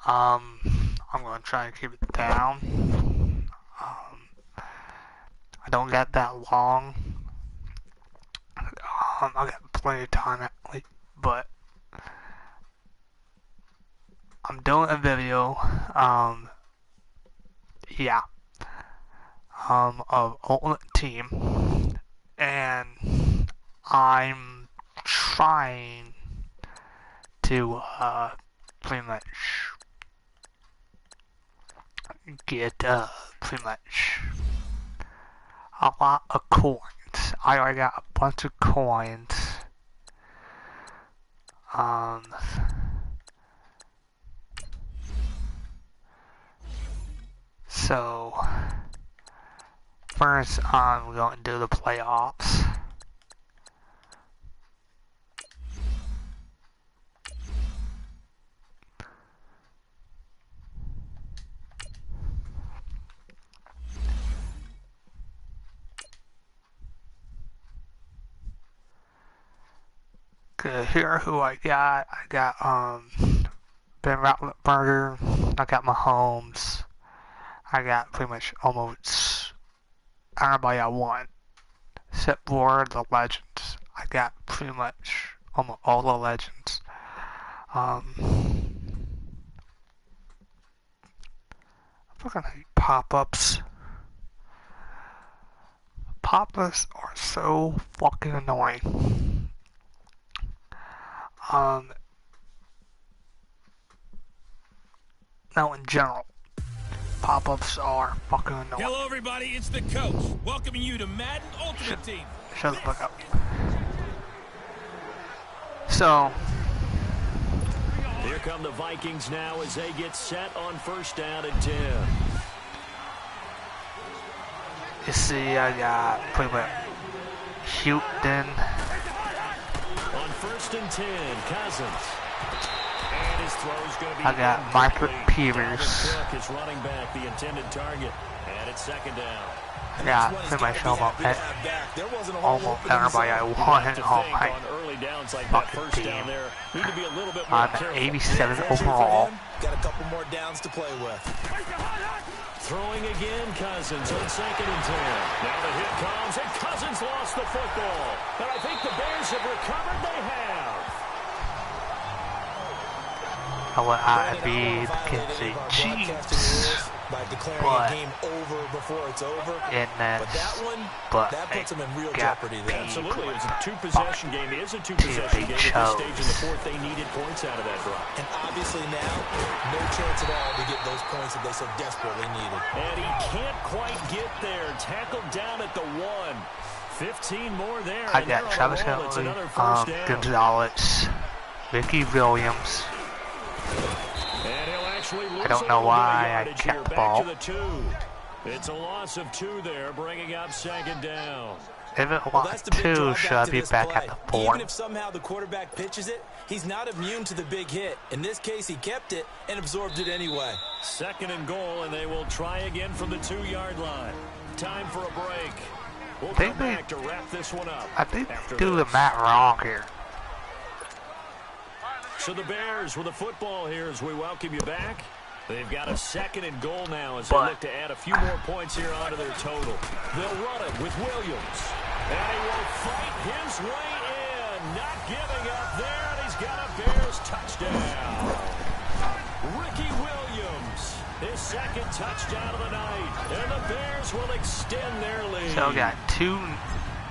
I'm gonna try to keep it down. I don't got that long. I got plenty of time actually, but I'm doing a video, yeah, of Ultimate Team, and I'm trying to, pretty much get, pretty much a lot of coins. I already got a bunch of coins. So first, we're going to do the playoffs. Okay, here who I got. I got Ben Roethlisberger. I got Mahomes. I got pretty much almost everybody I want, except for the legends. I got pretty much almost all the legends. I fucking hate pop-ups. Pop-ups are so fucking annoying. Now in general, pop-ups are fucking annoying. Hello everybody, it's the coach, welcoming you to Madden Ultimate Team. Shut the fuck up. So, here come the Vikings now as they get set on first down and 10. you see I got pretty much Houston. On first and 10, Cousins. And his throw's going to be I got Michael Peters. Is running back, the intended target. And it's second down. Yeah, pretty much almost everybody I want on my fucking team. I'm 87 overall. Got a couple more downs to play with. Throwing again, Cousins on second and 10. Now the hit comes, and Cousins lost the football. But I think the Bears have recovered. They have. I would be the Kansas Chiefs, by declaring but a game over before it's over. in that, that puts them in real jeopardy there. Absolutely, it's a two-possession game. It is a two-possession game. At this stage in the fourth, they needed points out of that drive. And obviously now, no chance at all to get those points that they so desperately needed. And he can't quite get there. Tackled down at the 1. 15 more there. I got Travis Kelce, Gonzalez, Ricky Williams. I don't know why I kept the ball. It's a loss of 2 there, bringing up second down. If it was 2, should I be back at the 4? Even if somehow the quarterback pitches it, he's not immune to the big hit. In this case, he kept it and absorbed it anyway. Second and goal, and they will try again from the 2-yard line. Time for a break. We'll come back to wrap this one up. I think they do the math wrong here. So the Bears with the football here as we welcome you back. They've got a second and goal now as they look to add a few more points here onto their total. They'll run it with Williams. And he will fight his way in. Not giving up there, and he's got a Bears touchdown. Ricky Williams, his second touchdown of the night. And the Bears will extend their lead. So I got 2...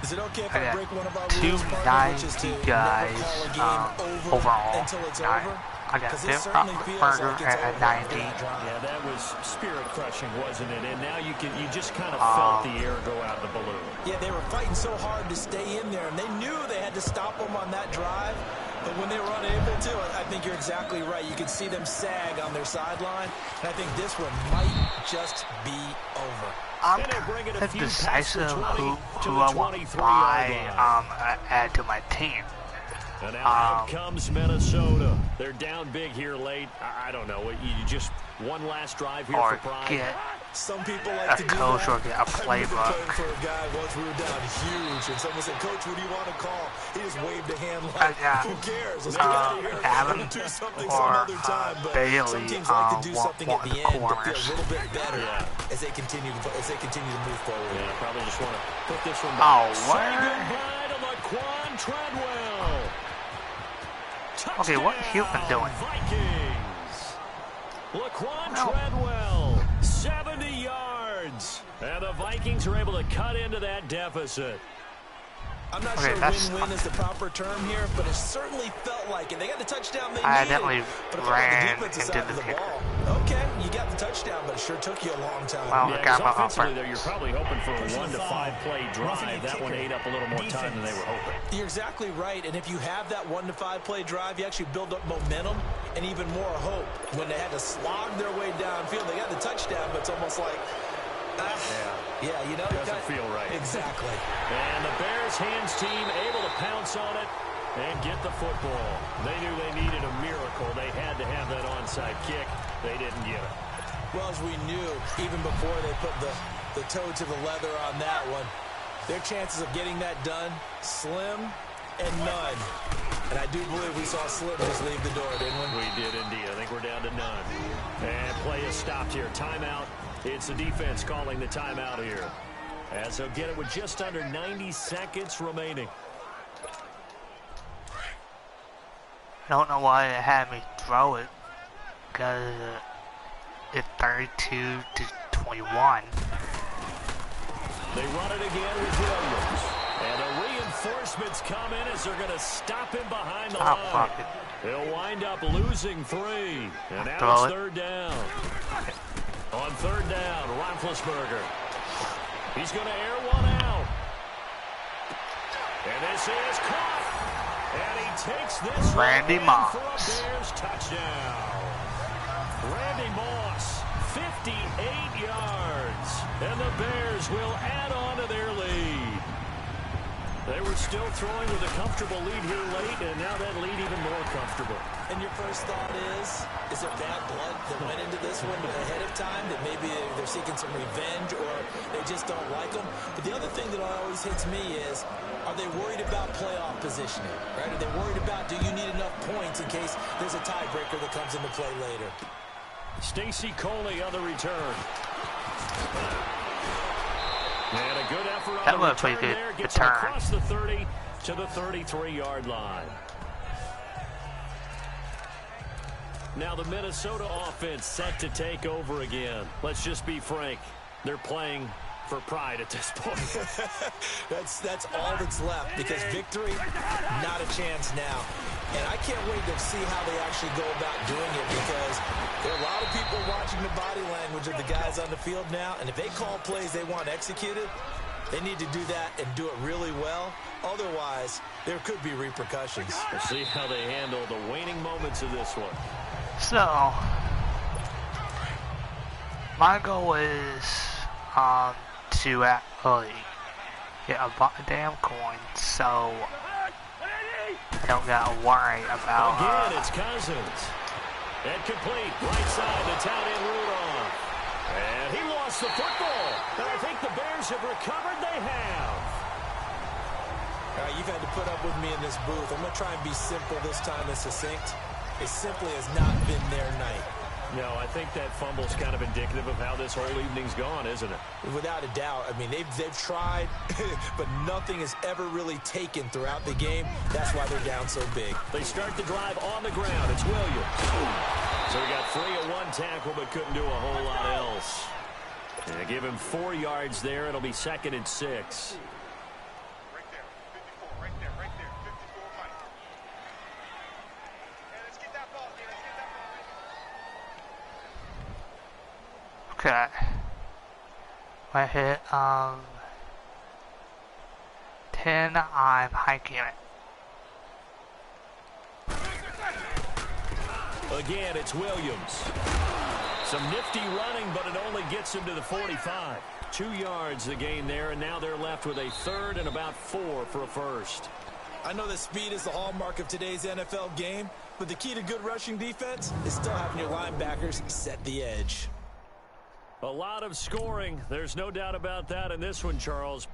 Is it okay if I break one of our 290 guys overall. I got Ben Roethlisberger at 90. Yeah, that was spirit crushing, wasn't it? And now you just kind of felt the air go out of the balloon. Yeah, they were fighting so hard to stay in there, and they knew they had to stop them on that drive. But when they were unable to, I think you're exactly right. You could see them sag on their sideline, and I think this one might just be over. I'm indecisive who I want to buy add to my team. And now out comes Minnesota. They're down big here late. I don't know. You just one last drive here for pride. Get Some people like to do that. Coach will get a I remember playbook. playing for a guy once we were down huge, and someone said, "Coach, what do you want to call?" He just waved a hand like, "Who cares? Let's get out of here. Adam We'll do something or some other time." But Bailey some teams like to do want something at the end to feel a corners. little bit better as they continue to move forward. Yeah, probably just want to put this one Oh, back. what? Say goodbye to Laquan Treadwell. Okay, what you been doing? Vikings. Laquan Treadwell, 70 yards. And the Vikings are able to cut into that deficit. I'm not Okay, sure win-win is the proper term here, but it certainly felt like it. They got the touchdown they I needed. definitely But ran the and defensive side didn't of the hit ball. Okay, you got the touchdown, but it sure took you a long time. Well, Yeah, I got because my offensively, offer. though, you're probably hoping for a 1 to 5 play drive. That one ate up a little more time than they were hoping. You're exactly right, and if you have that 1 to 5 play drive, you actually build up momentum and even more hope. When they had to slog their way downfield, they got the touchdown, but it's almost like, yeah, you know, Doesn't feel right. Exactly. And the Bears hands team able to pounce on it and get the football. They knew they needed a miracle. They had to have that onside kick. They didn't get it. Well, as we knew, even before they put the toe to the leather on that one, their chances of getting that done, slim and none. And I do believe we saw Slim just leave the door, didn't we? We did indeed. I think we're down to none. And play is stopped here. Timeout. It's the defense calling the timeout here, as they'll get it with just under 90 seconds remaining. I don't know why it had me throw it, because it's 32-21. They run it again with Williams. And the reinforcements come in as they're going to stop him behind the line. Fuck it. They'll wind up losing 3. And now Throw it's it. 3rd down. On 3rd down, Roethlisberger. He's going to air one out. And this is caught. And he takes this Randy one Moss. for a Bears touchdown. Randy Moss, 58 yards. And the Bears will add on to their lead. They were still throwing with a comfortable lead here late, and now that lead even more comfortable. And your first thought is there bad blood that went into this one ahead of time, that maybe they're seeking some revenge or they just don't like them? But the other thing that always hits me is, are they worried about playoff positioning? Right? Are they worried about, do you need enough points in case there's a tiebreaker that comes into play later? Stacey Coley on the return. And a good effort on That the was a pretty return good there. Gets him return. across the 30 to the 33-yard line. Now the Minnesota offense set to take over again. Let's just be frank. They're playing for pride at this point. That's all that's left, because victory, not a chance now. And I can't wait to see how they actually go about doing it, because there are a lot of people watching the body language of the guys on the field now, and if they call plays they want executed, they need to do that and do it really well. Otherwise, there could be repercussions. We'll see how they handle the waning moments of this one. So, my goal is to actually get a damn coin, so I don't gotta worry about. Again, it's Cousins. And complete, right side to tight end Rudolph. And he lost the football. And I think the Bears have recovered. They have. All right, you've had to put up with me in this booth. I'm going to try and be simple this time and succinct. It simply has not been their night. No, I think that fumble's kind of indicative of how this whole evening's gone, isn't it? Without a doubt. I mean, they've tried, but nothing has ever really taken throughout the game. That's why they're down so big. They start the drive on the ground. It's Williams. So he got 3 at one tackle, but couldn't do a whole lot else. And they give him 4 yards there. It'll be 2nd and 6. Okay. I hit 10, I'm hiking it. Again, it's Williams. Some nifty running, but it only gets him to the 45. 2 yards the gain there, and now they're left with a 3rd and about 4 for a first. I know that speed is the hallmark of today's NFL game, but the key to good rushing defense is still having your linebackers set the edge. A lot of scoring. There's no doubt about that in this one, Charles.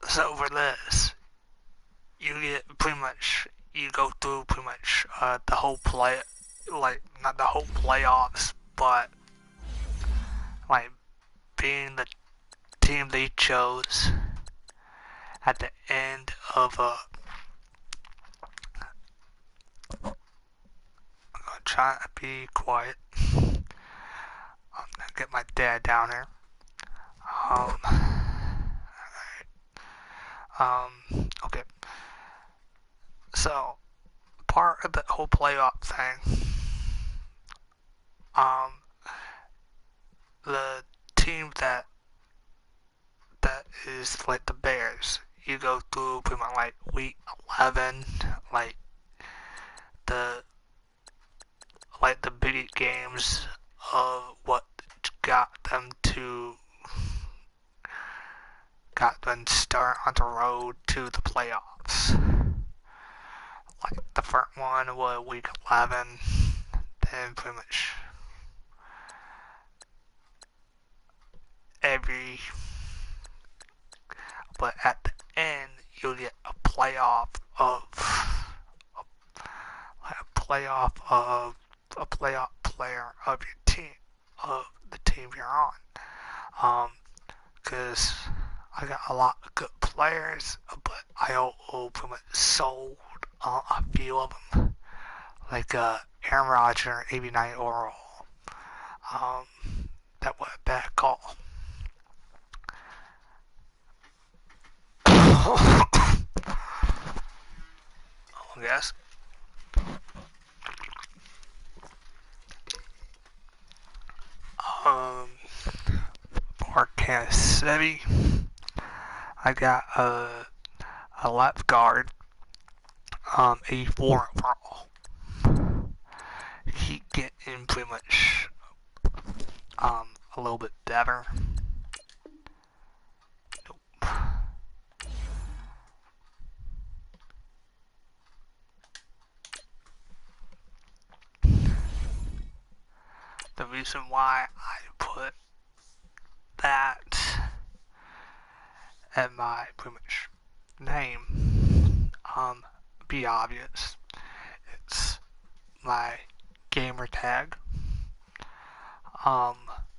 So for this, you get pretty much, you go through pretty much the whole play, like not the whole playoffs, but like being the team they chose at the end of a. I'm gonna try to be quiet. I'm gonna get my dad down here. Okay. So, part of the whole playoff thing, the team that is like the Bears, you go through pretty much like week 11, like the big games of what got them start on the road to the playoffs. Like the first one was week 11, then pretty much but at the end you'll get a playoff player of your team, of the team you're on. Because I got a lot of good players, but I also pretty much sold a few of them, like Aaron Rodgers, 89 overall. That was a bad call. Yes. For Kansas City, I got a left guard, 84 overall. He getting pretty much a little bit better. Nope. The reason why I put that at my pretty much name, be obvious. It's my gamer tag.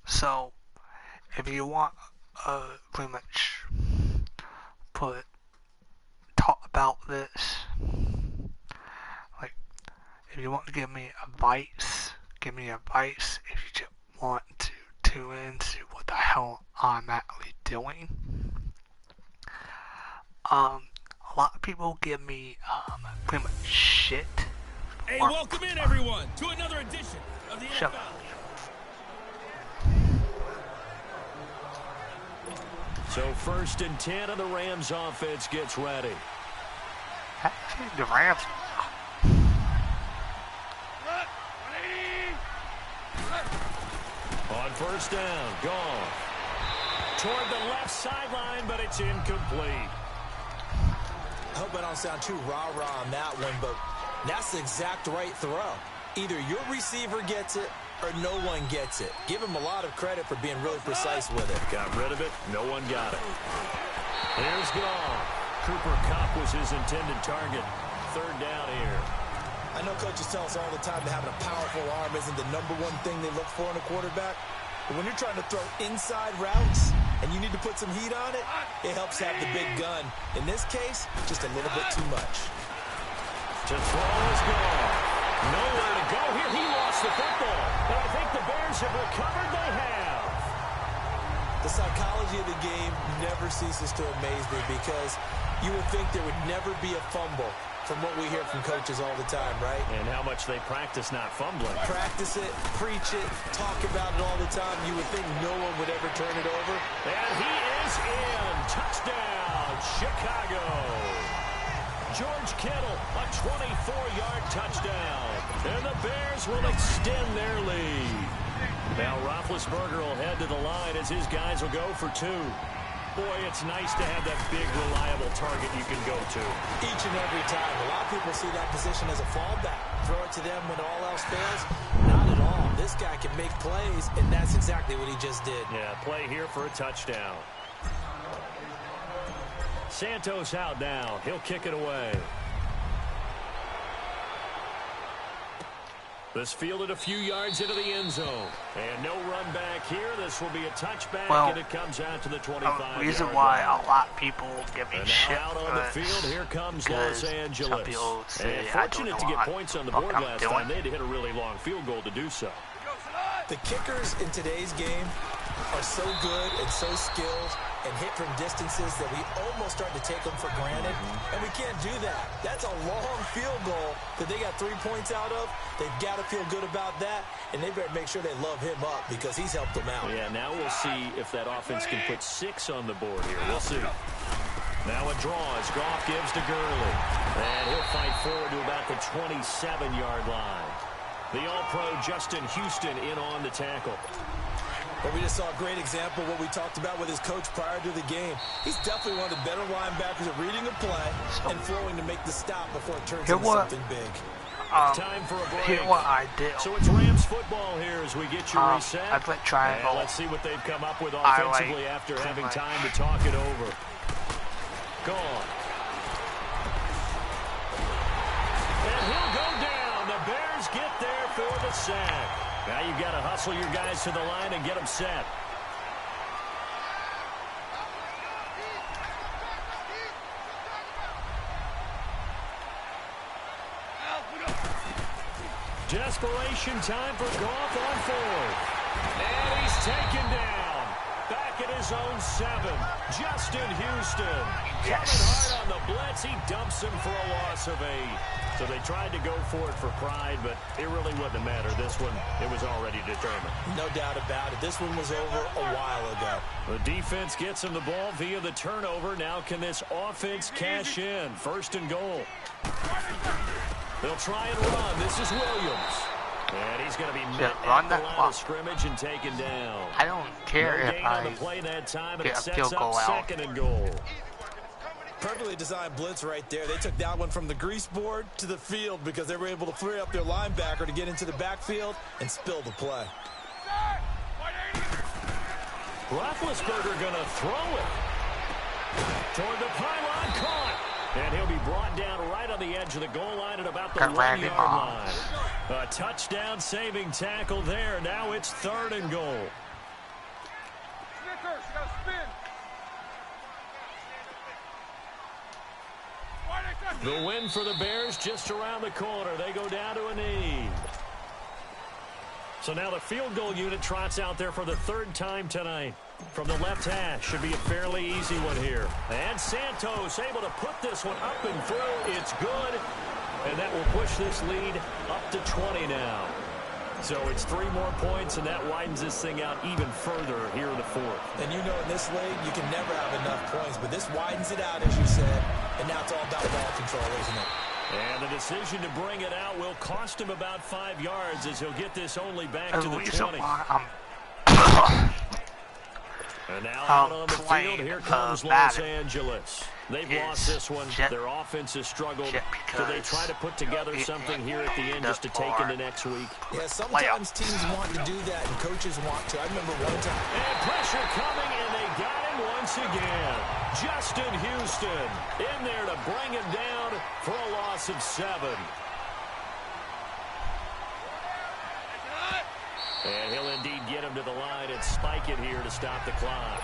So if you want pretty much talk about this, like if you want to give me advice. Give me advice if you just want to tune in to what the hell I'm actually doing. A lot of people give me pretty much shit. Hey, welcome in everyone to another edition of the NFL. So 1st and 10 of the Rams offense gets ready. Actually, the Rams. On 1st down, gone. Toward the left sideline, but it's incomplete. I hope I don't sound too rah-rah on that one, but that's the exact right throw. Either your receiver gets it or no one gets it. Give him a lot of credit for being really precise with it. Got rid of it. No one got it. Here's gone. Cooper Kupp was his intended target. 3rd down here. I know coaches tell us all the time that having a powerful arm isn't the #1 thing they look for in a quarterback. But when you're trying to throw inside routes and you need to put some heat on it, it helps have the big gun. In this case, just a little bit too much. To throw is gone. Nowhere to go here. He lost the football. But I think the Bears have recovered. They have. The psychology of the game never ceases to amaze me because you would think there would never be a fumble from what we hear from coaches all the time, right? And how much they practice not fumbling. Practice it, preach it, talk about it all the time. You would think no one would ever turn it over. And he is in. Touchdown, Chicago. George Kittle, a 24-yard touchdown. And the Bears will extend their lead. Now Roethlisberger will head to the line as his guys will go for 2. Boy, it's nice to have that big, reliable target you can go to. Each and every time. A lot of people see that position as a fallback. Throw it to them when all else fails. Not at all. This guy can make plays, and that's exactly what he just did. Yeah, play here for a touchdown. Santos out now. He'll kick it away. This fielded a few yards into the end zone. And no run back here. This will be a touchback, and it comes out to the 25-yard The reason why a lot of people give me shit out on the field, here comes Los Angeles. Some people say and I don't fortunate know to get what points on the the board fuck I'm last doing. time. They had to hit a really long field goal to do so. The kickers in today's game are so good and so skilled and hit from distances that we almost start to take them for granted, and we can't do that. That's a long field goal that they got 3 points out of. They've got to feel good about that, and they better make sure they love him up because he's helped them out. Yeah, now we'll see if that offense can put 6 on the board here. We'll see. Now a draw as Goff gives to Gurley, and he'll fight forward to about the 27-yard line. The All-Pro Justin Houston in on the tackle. But we just saw a great example of what we talked about with his coach prior to the game. He's definitely one of the better linebackers at reading a play and flowing to make the stop before it turns into something big. Time for a break. Here's what I did. So it's Rams football here as we get you reset. I played triangle. And let's see what they've come up with offensively after having time to talk it over. Gone. And he'll go down. The Bears get there for the sack. Now you've got to hustle your guys to the line and get them set. Desperation time for Goff on 4th. And he's taken down. Back at his own 7. Justin Houston. Coming hard on the blitz. He dumps him for a loss of 8. So they tried to go for it for pride, but it really wouldn't have mattered. This one, it was already determined. No doubt about it. This one was over a while ago. The defense gets him the ball via the turnover. Now can this offense cash in? 1st and goal. They'll try and run. This is Williams. And he's going to be met at the line of scrimmage and taken down. I don't care no if gain I on the play that time, and get it a sets field goal up out. 2nd and goal. Perfectly designed blitz right there. They took that one from the grease board to the field because they were able to free up their linebacker to get into the backfield and spill the play. Roethlisberger going to throw it toward the pylon, caught. And he'll be brought down right on the edge of the goal line at about the 1-yard line. A touchdown saving tackle there. Now it's 3rd and goal. The win for the Bears just around the corner. They go down to a knee. So now the field goal unit trots out there for the 3rd time tonight. From the left hash, should be a fairly easy one here. And Santos able to put this one up and through. It's good. And that will push this lead up to 20 now. So it's 3 more points, and that widens this thing out even further here in the 4th. And you know in this league, you can never have enough points, but this widens it out, as you said, and now it's all about ball control, isn't it? And the decision to bring it out will cost him about 5 yards as he'll get this only back to the 20. And now out on the field, here comes Los Angeles. They've lost this one. Their offense has struggled. So they try to put together something here at the end just to take into next week. Yeah, sometimes teams want to do that and coaches want to. I remember one time. And pressure coming, and they got him once again. Justin Houston in there to bring him down for a loss of 7. And he'll indeed get him to the line and spike it here to stop the clock.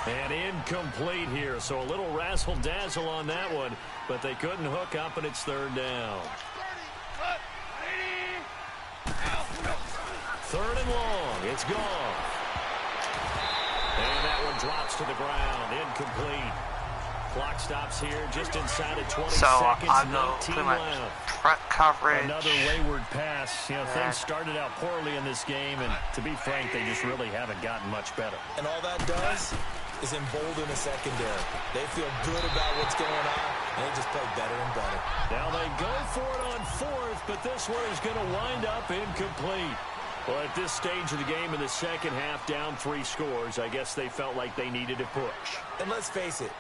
And incomplete here, so a little razzle-dazzle on that one, but they couldn't hook up, and it's 3rd down. 3rd and long, it's gone. And that one drops to the ground, incomplete. Clock stops here just inside of 20 seconds, 19 left. Front coverage. Another wayward pass. You know, things started out poorly in this game, and to be frank, they just really haven't gotten much better. And all that does is embolden the secondary. They feel good about what's going on, and they just play better and better. Now they go for it on 4th, but this one is going to wind up incomplete. Well, at this stage of the game in the second half, down 3 scores, I guess they felt like they needed a push. And let's face it,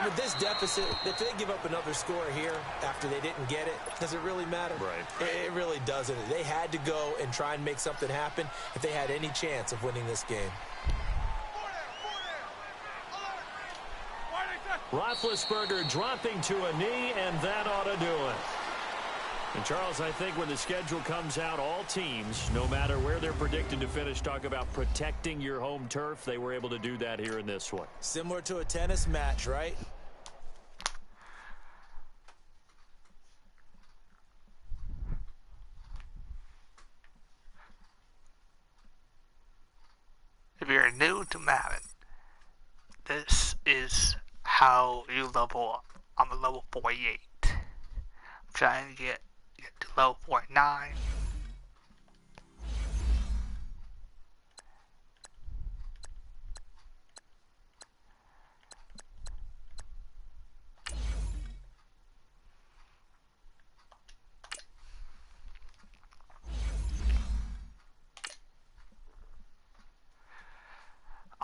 with this deficit, if they give up another score here after they didn't get it, does it really matter? Right. It really doesn't. They had to go and try and make something happen if they had any chance of winning this game. Roethlisberger dropping to a knee, and that ought to do it. And, Charles, I think when the schedule comes out, all teams, no matter where they're predicted to finish, talk about protecting your home turf. They were able to do that here in this one. Similar to a tennis match, right? If you're new to Madden, this is how you level up. I'm a level 48. I'm trying to get to level 49.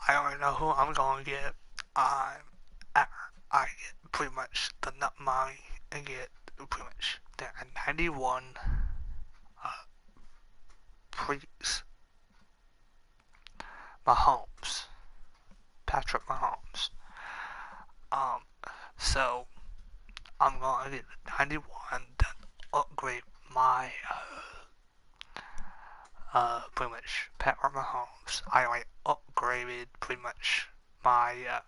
I already know who I'm going to get. I get pretty much the nut money and get pretty much the 91 please Mahomes, Patrick Mahomes. So I'm going to get the 91, then upgrade my pretty much Patrick Mahomes. I already upgraded pretty much my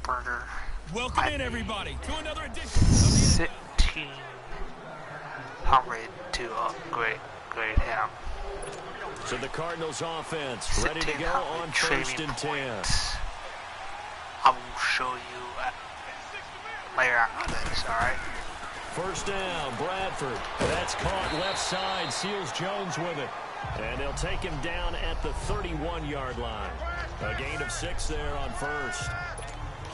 Burger. Welcome in, everybody, to another edition of the 1,600 to upgrade him. So the Cardinals offense ready to go on 1st and 10. Points. I will show you later after this, alright? First down, Bradford. That's caught left side. Seals Jones with it. And they'll take him down at the 31-yard line. A gain of 6 there on first.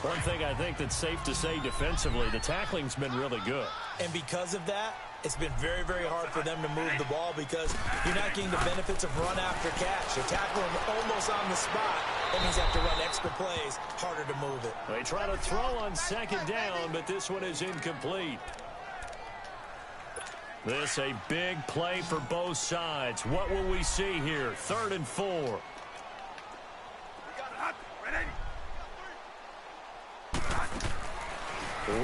One thing I think that's safe to say defensively, the tackling's been really good. And because of that, it's been very, very hard for them to move the ball because you're not getting the benefits of run after catch. You're tackling almost on the spot. That means you have to run extra plays, harder to move it. They try to throw on 2nd down, but this one is incomplete. This a big play for both sides. What will we see here? 3rd and 4.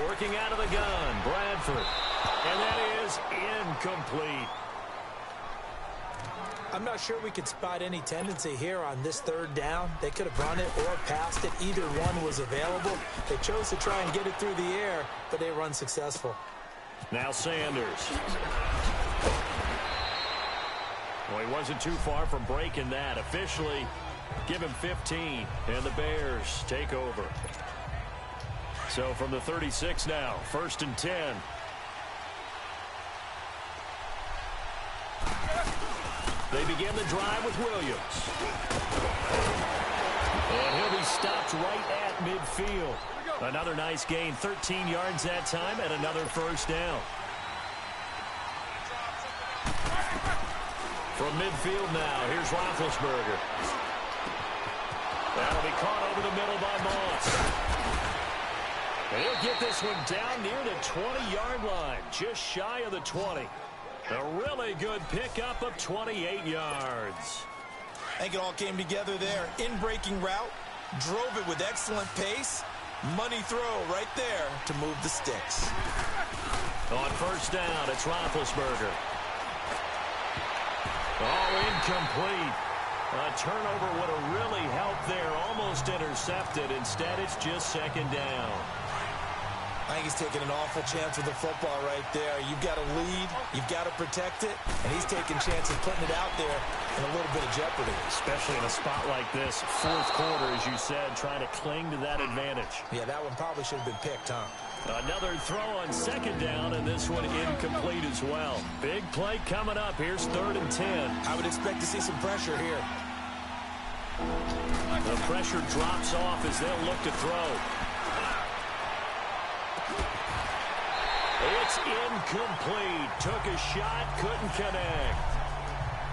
Working out of the gun, Bradford. And that is incomplete. I'm not sure we could spot any tendency here on this 3rd down. They could have run it or passed it. Either one was available. They chose to try and get it through the air, but they were unsuccessful. Now Sanders. Well, he wasn't too far from breaking that. Officially, give him 15, and the Bears take over. So from the 36 now, 1st and 10. They begin the drive with Williams. And he'll be stopped right at midfield. Another nice gain, 13 yards that time, and another 1st down. From midfield now, here's Roethlisberger. That'll be caught over the middle by Moss. And he'll get this one down near the 20-yard line, just shy of the 20. A really good pickup of 28 yards. I think it all came together there. In-breaking route, drove it with excellent pace. Money throw right there to move the sticks. On 1st down, it's Roethlisberger. Oh, incomplete. A turnover would have really helped there. Almost intercepted. Instead, it's just 2nd down. I think he's taking an awful chance with the football right there. You've got to lead. You've got to protect it. And he's taking chances putting it out there in a little bit of jeopardy. Especially in a spot like this. 4th quarter, as you said, trying to cling to that advantage. Yeah, that one probably should have been picked, huh? Another throw on 2nd down, and this one incomplete as well. Big play coming up. Here's 3rd and 10. I would expect to see some pressure here. The pressure drops off as they'll look to throw. It's incomplete. Took a shot, couldn't connect.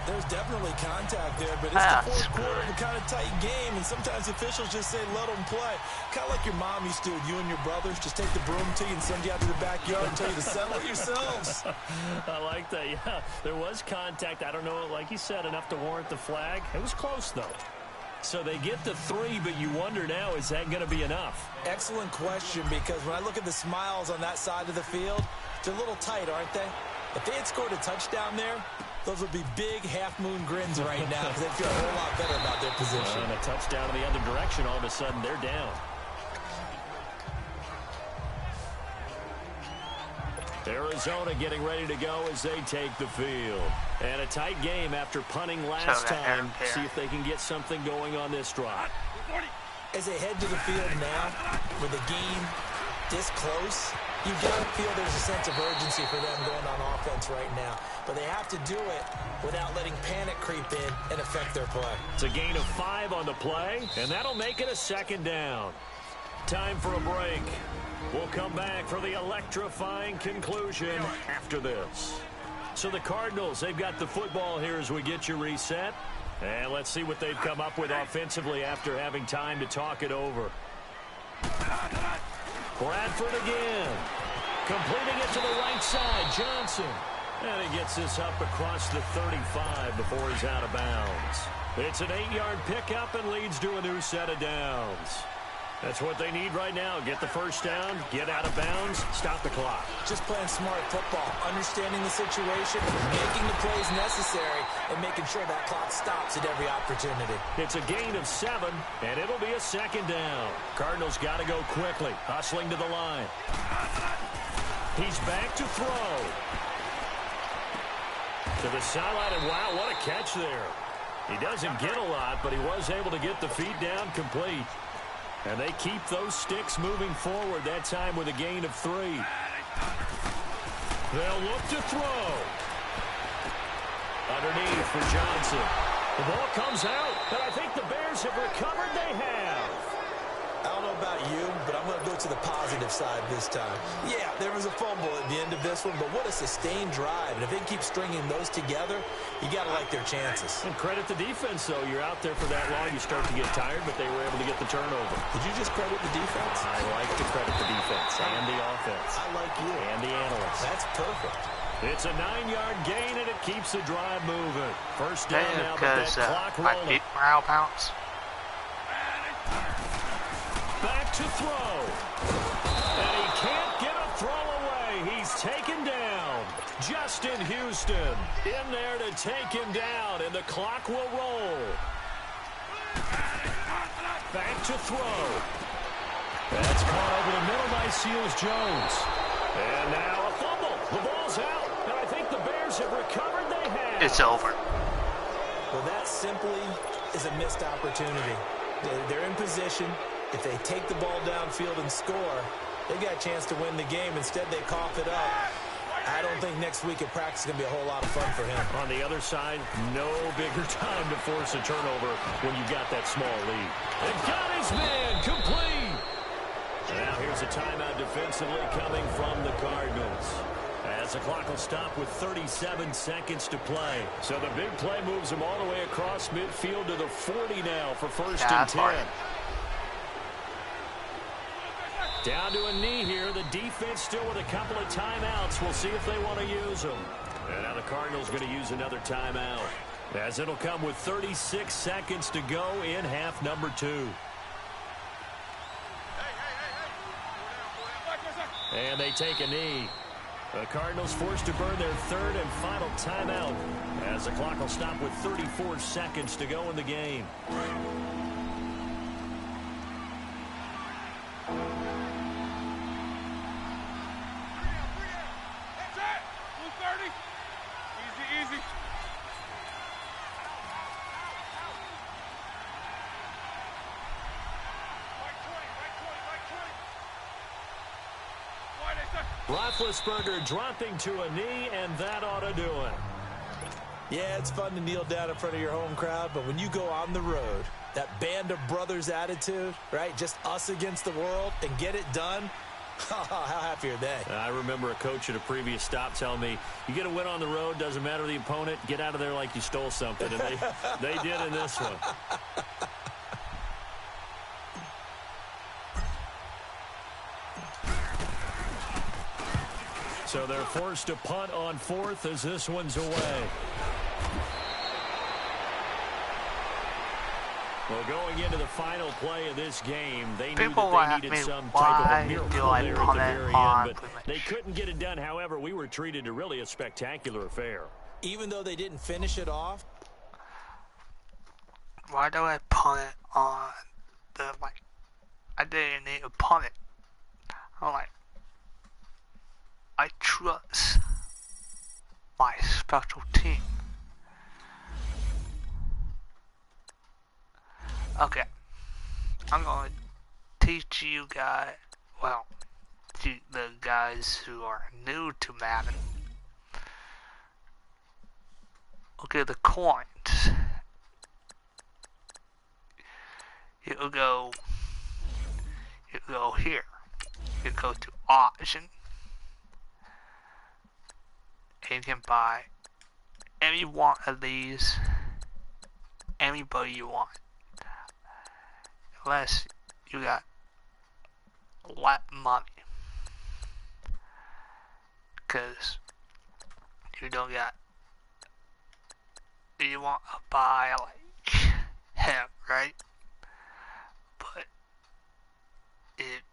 There's definitely contact there, but it's the fourth quarter of a kind of tight game, and sometimes officials just say, let them play. Kind of like your mom used to with you and your brothers. Just take the broom to you and send you out to the backyard and tell you to settle it yourselves. I like that, yeah. There was contact. I don't know, like you said, enough to warrant the flag. It was close, though. So they get the 3, but you wonder now, is that going to be enough? Excellent question, because when I look at the smiles on that side of the field, they're a little tight, aren't they? If they had scored a touchdown there, those would be big half-moon grins right now because they feel a whole lot better about their position. And a touchdown in the other direction, all of a sudden they're down. Arizona getting ready to go as they take the field. And a tight game after punting last time. See if they can get something going on this drive. As they head to the field now, with the game this close, you've got to feel there's a sense of urgency for them going on offense right now. But they have to do it without letting panic creep in and affect their play. It's a gain of 5 on the play, and that'll make it a 2nd down. Time for a break. We'll come back for the electrifying conclusion after this. So the Cardinals, they've got the football here as we get you reset. And let's see what they've come up with offensively after having time to talk it over. Bradford again. Completing it to the right side, Johnson. And he gets this up across the 35 before he's out of bounds. It's an 8-yard pickup and leads to a new set of downs. That's what they need right now. Get the first down, get out of bounds, stop the clock. Just playing smart football, understanding the situation, making the plays necessary, and making sure that clock stops at every opportunity. It's a gain of 7, and it'll be a 2nd down. Cardinals got to go quickly, hustling to the line. He's back to throw. To the sideline, and wow, what a catch there. He doesn't get a lot, but he was able to get the feet down complete. And they keep those sticks moving forward, that time with a gain of 3. They'll look to throw. Underneath for Johnson. The ball comes out, and I think the Bears have recovered. They have. I don't know about you, but I'm going to go to the positive side this time. Yeah, there was a fumble at the end of this one, but what a sustained drive. And if they keep stringing those together, you got to like their chances. And credit the defense, though. You're out there for that long, you start to get tired, but they were able to get the turnover. Did you just credit the defense? I like to credit the defense and the offense. I like you. And the analysts. That's perfect. It's a 9-yard gain, and it keeps the drive moving. First down now, but that clock rolling. I beat my out bounce. Back to throw. And he can't get a throw away. He's taken down. Justin Houston in there to take him down, and the clock will roll. Back to throw. That's caught over the middle by Seals-Jones. And now a fumble. The ball's out, and I think the Bears have recovered. They have. It's over. Well, that simply is a missed opportunity. They're in position. If they take the ball downfield and score, they got a chance to win the game. Instead, they cough it up. I don't think next week at practice is going to be a whole lot of fun for him. On the other side, no bigger time to force a turnover when you got that small lead. And got his man complete. Now here's a timeout defensively coming from the Cardinals. As the clock will stop with 37 seconds to play. So the big play moves them all the way across midfield to the 40 now for first and 10. Down to a knee here. The defense still with a couple of timeouts. We'll see if they want to use them. And now the Cardinals going to use another timeout, as it'll come with 36 seconds to go in half number 2. And they take a knee. The Cardinals forced to burn their 3rd and final timeout, as the clock will stop with 34 seconds to go in the game. Roethlisberger dropping to a knee, and that ought to do it. Yeah, it's fun to kneel down in front of your home crowd, but when you go on the road, that band of brothers attitude, right, just us against the world, and get it done, How happy are they? I remember a coach at a previous stop telling me, you get a win on the road, doesn't matter the opponent, get out of there like you stole something. And they did in this one. So they're forced to punt on fourth as this one's away. Well, going into the final play of this game, they knew that they needed some type of miracle there at the very end, but they couldn't get it done. However, we were treated to really a spectacular affair. Even though they didn't finish it off? Why do I punt it on the, like, I didn't need to punt it. I'm like, I trust my special team. Okay, I'm going to teach you guys, well, the guys who are new to Madden. Okay, the coins. You'll go here. You go to auction. And you can buy any one of these, anybody you want. Unless you got a lot of money. Because you don't got, you want to buy like him, right? But it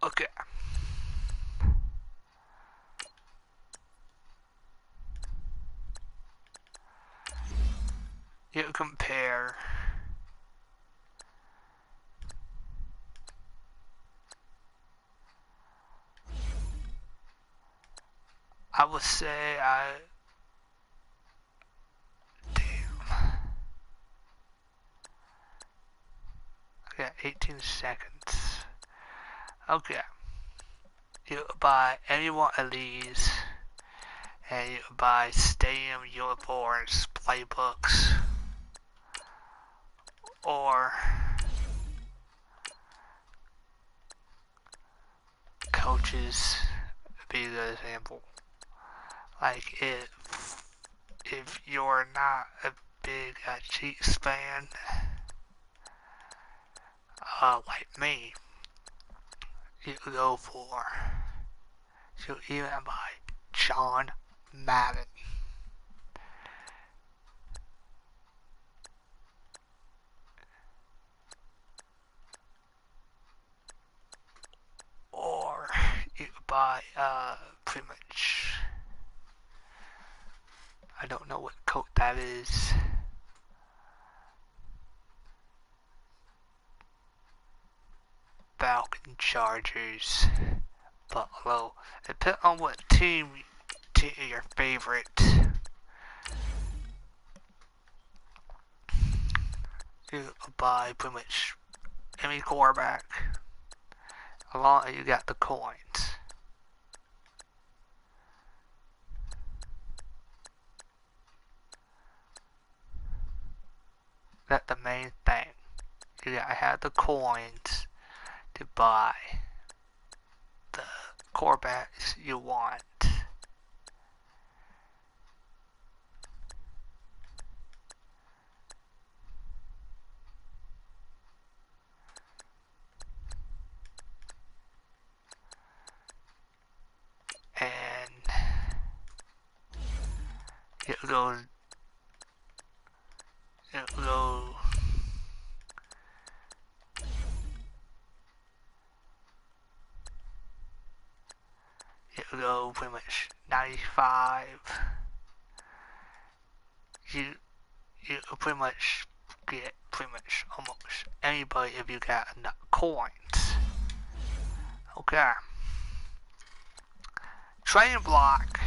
okay. You compare I would say damn. I got 18 seconds. Okay. You buy any one of these, and you buy stadium uniforms, playbooks, or coaches. Be a good example. Like if you're not a big Chiefs fan, like me, you go for, you even buy John Madden. Or you buy pretty much, I don't know what coat that is. Falcon, Chargers, Buffalo. Depending on what team your favorite. You buy pretty much any quarterback. Along you got the coins. That's the main thing. You gotta have the coins to buy the quarterbacks you want. And it goes, it'll go pretty much 95. You pretty much get pretty much almost anybody if you got enough coins. Okay. Trading block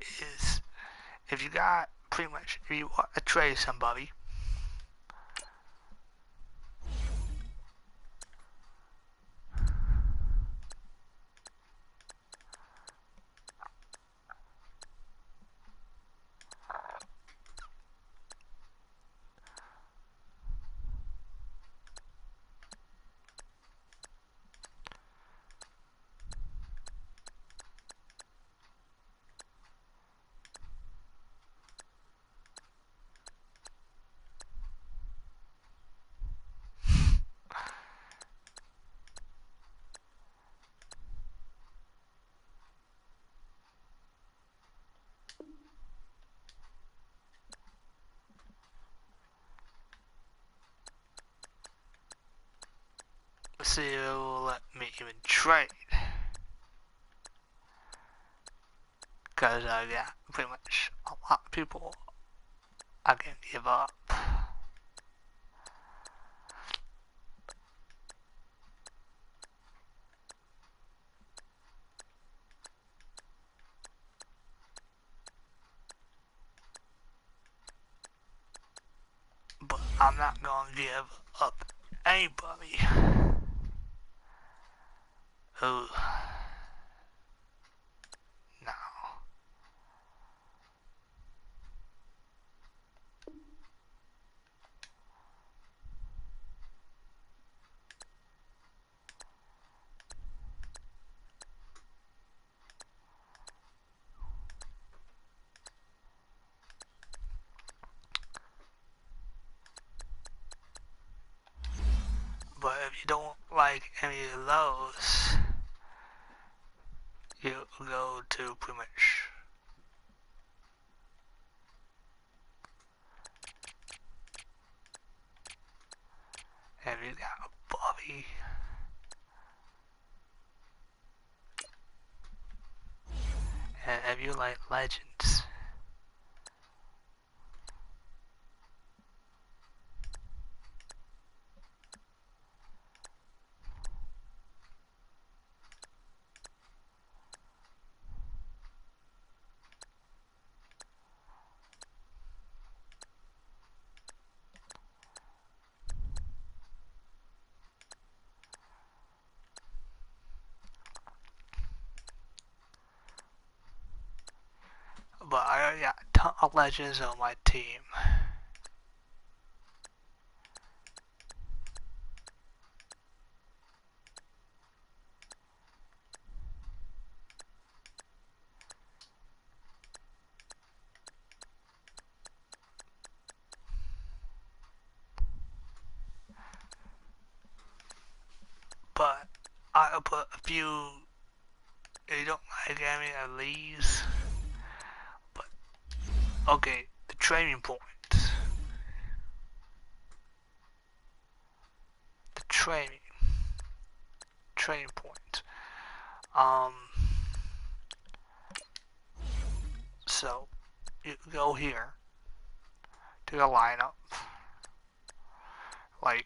is if you got pretty much, if you want to trade somebody, So let me even trade. Because I got pretty much a lot of people I can give up. But I'm not gonna give up anybody. Ooh. No. But if you don't like any of those, you go to pretty much if you got a Bobby, and if you like legends, but I already got a ton of legends on my team. But I'll put a few, if you don't like any of these, but okay, the training points. The training point. So you go here to the lineup, like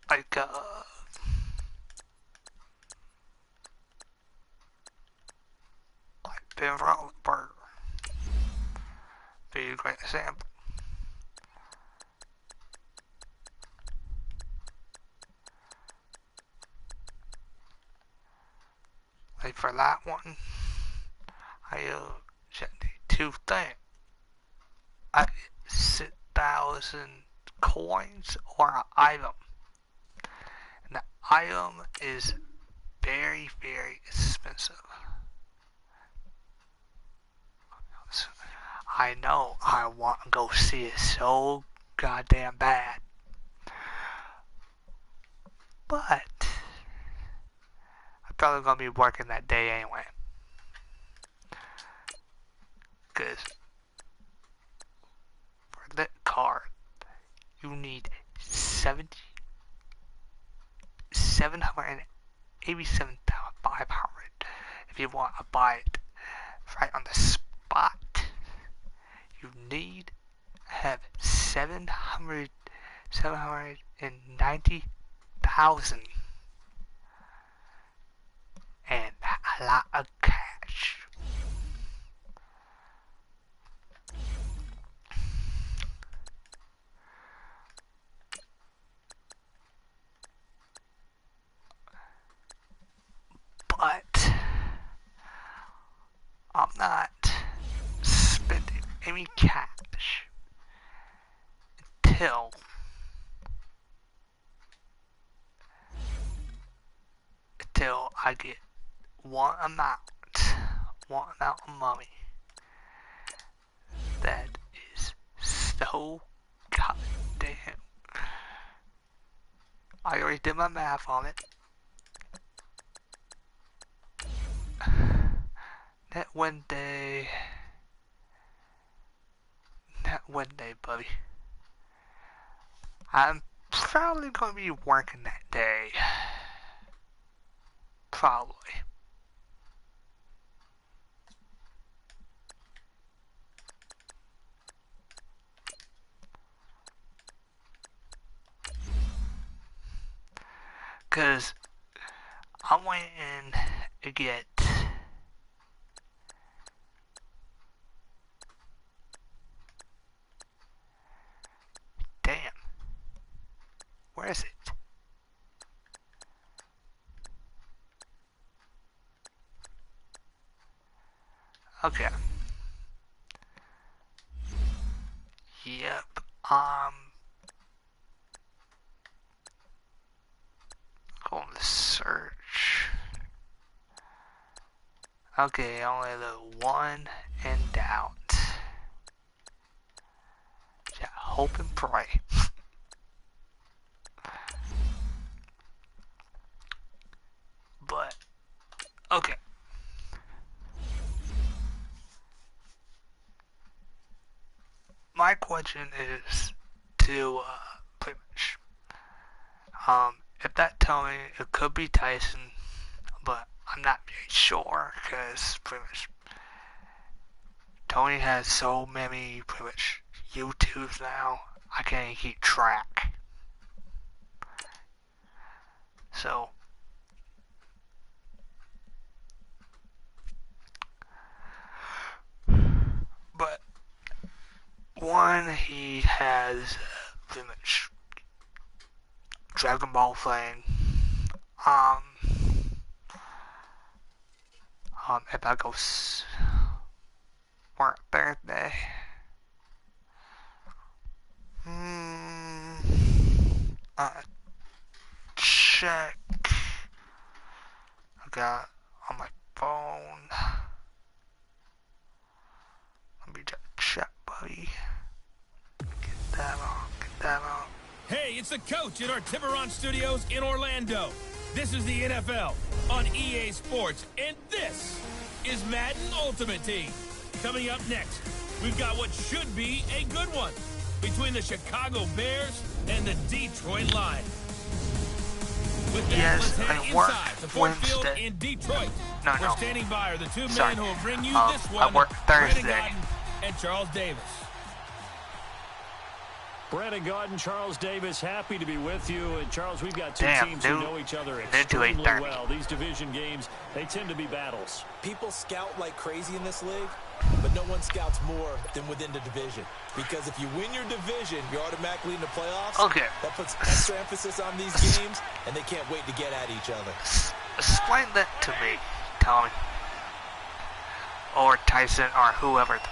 like like Ben Roethlisberger, be a great example. Like for that one, I just need two things. I get 6,000 coins or an item. And the item is very, very expensive. So, I know I want to go see it so goddamn bad. But I'm probably going to be working that day anyway. Because for that card, you need 787,500 if you want to buy it right on the spot. You need to have 790,000 and a lot of cash. But I'm not spending any cash until I get one amount of money that is so goddamn. I already did my math on it. That Wednesday, buddy. I'm probably going to be working that day. Probably. Because I'm waiting to get damn. Where is it? Okay. Yep. Going to search. Okay, only the one in doubt. Yeah, hope and pray. But, okay. My question is to, pretty much, if that tell me it could be Tyson, but I'm not very sure, because pretty much Tony has so many pretty much YouTubes now, I can't even keep track. So, but one, he has pretty much Dragon Ball thing. If I go work birthday, check. I got on my phone. Let me just check, buddy. Get that on. Get that on. Hey, it's the coach at our Tiburon Studios in Orlando. This is the NFL on EA Sports, and this is Madden Ultimate Team. Coming up next, we've got what should be a good one between the Chicago Bears and the Detroit Lions. With that, Yes, let's head I work inside the Ford Field Wednesday. in Detroit. No. We're standing by are the two Sorry. men who will bring you this I one, work Brandon Thursday. Gaudin and Charles Davis. Brandon Gaudin, Charles Davis, happy to be with you. And Charles, we've got two Damn, teams dude. who know each other Into extremely 8:30. well. These division games, they tend to be battles. People scout like crazy in this league, but no one scouts more than within the division. Because if you win your division, you're automatically in the playoffs. Okay. That puts extra emphasis on these games, and they can't wait to get at each other. Explain that to me, Tommy. Or Tyson, or whoever the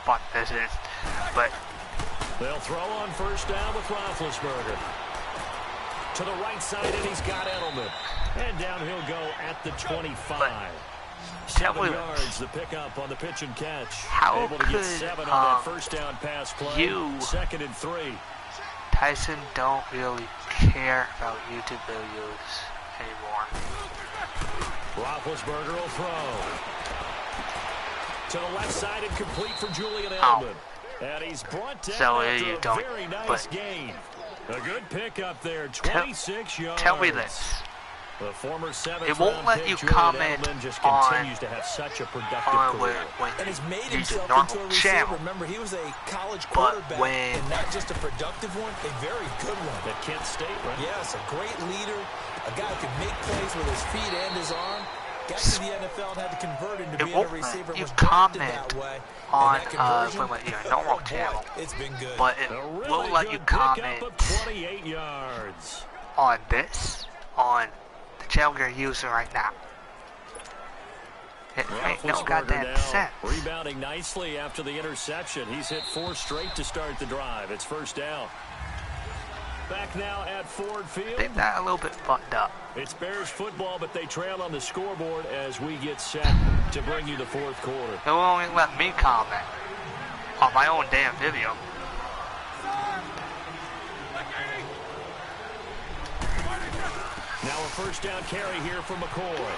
fuck this is. But, They'll throw on first down with Roethlisberger. To the right side, and he's got Edelman. And down he'll go at the 25. tell 7 me, yards, the pickup on the pitch and catch. How Able to get could, 7 on that first down pass play. you- 2nd and 3. Tyson don't really care about YouTube videos anymore. Roethlisberger will throw. To the left side and complete for Julian Ow. Edelman. And he's brought down So, after you a don't- very nice but- gain. A good pickup there, 26 yards. Tell me this. The former 7th It won't round let pick, you Julian comment Edelman, just on- continues to have such a productive On career. when And he's made you use a himself normal into a receiver. channel. Remember, he was a college But quarterback, when- and not just a productive one, a very good one. At Kent State, right? Yes, a great leader, a guy who can make plays with his feet and his arm. Got to the NFL and had to convert into It being a won't receiver. let you Was drafted comment that way. on, And that conversion, from your normal boy, channel. it's been good. But it A really will let you good pickup comment of 28 yards. on this, on the channel you're using right now. It ain't no Roethlisberger goddamn now sense. rebounding nicely after the interception. He's hit 4 straight to start the drive. It's first down. Back now at Ford Field. They've got a little bit fucked up. It's Bears football, but they trail on the scoreboard as we get set to bring you the fourth quarter. They won't even let me comment on my own damn video. Now a first down carry here for McCoy.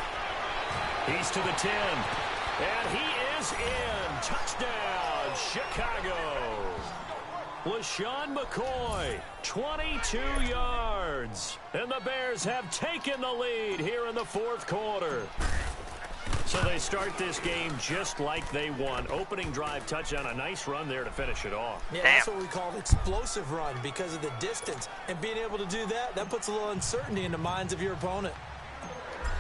He's to the 10. And he is in. Touchdown, Chicago. LaShawn McCoy, 22 yards. And the Bears have taken the lead here in the fourth quarter. So they start this game just like they won. Opening drive touchdown, a nice run there to finish it off. Yeah, that's what we call an explosive run because of the distance. And being able to do that, that puts a little uncertainty in the minds of your opponent.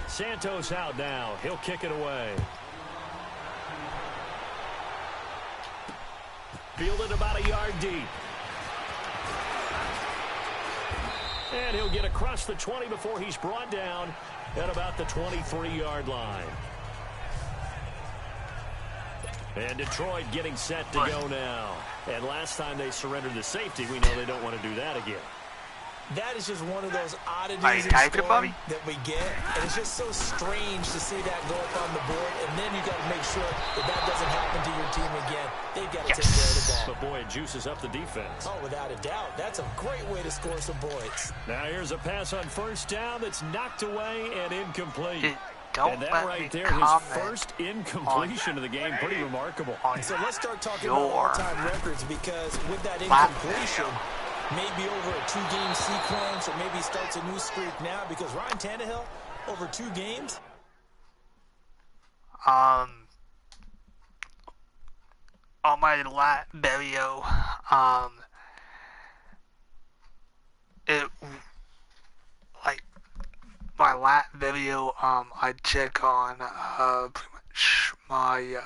Santos out now. He'll kick it away. Fielded about a yard deep. And he'll get across the 20 before he's brought down at about the 23-yard line. And Detroit getting set to go now. And last time they surrendered the safety, we know they don't want to do that again. That is just one of those oddities in scoring that we get. And it's just so strange to see that go up on the board. And then you got to make sure that that doesn't happen to your team again. They've got to take care of the ball. But boy, it juices up the defense. Oh, without a doubt. That's a great way to score some points. Now here's a pass on first down that's knocked away and incomplete. And that right there, his first incompletion of the game, pretty remarkable. So let's start talking about all-time records, because with that incompletion, maybe over a two-game sequence, or maybe starts a new streak now, because Ryan Tannehill, over 2 games. On my lat video, my lat video, I check on, pretty much my,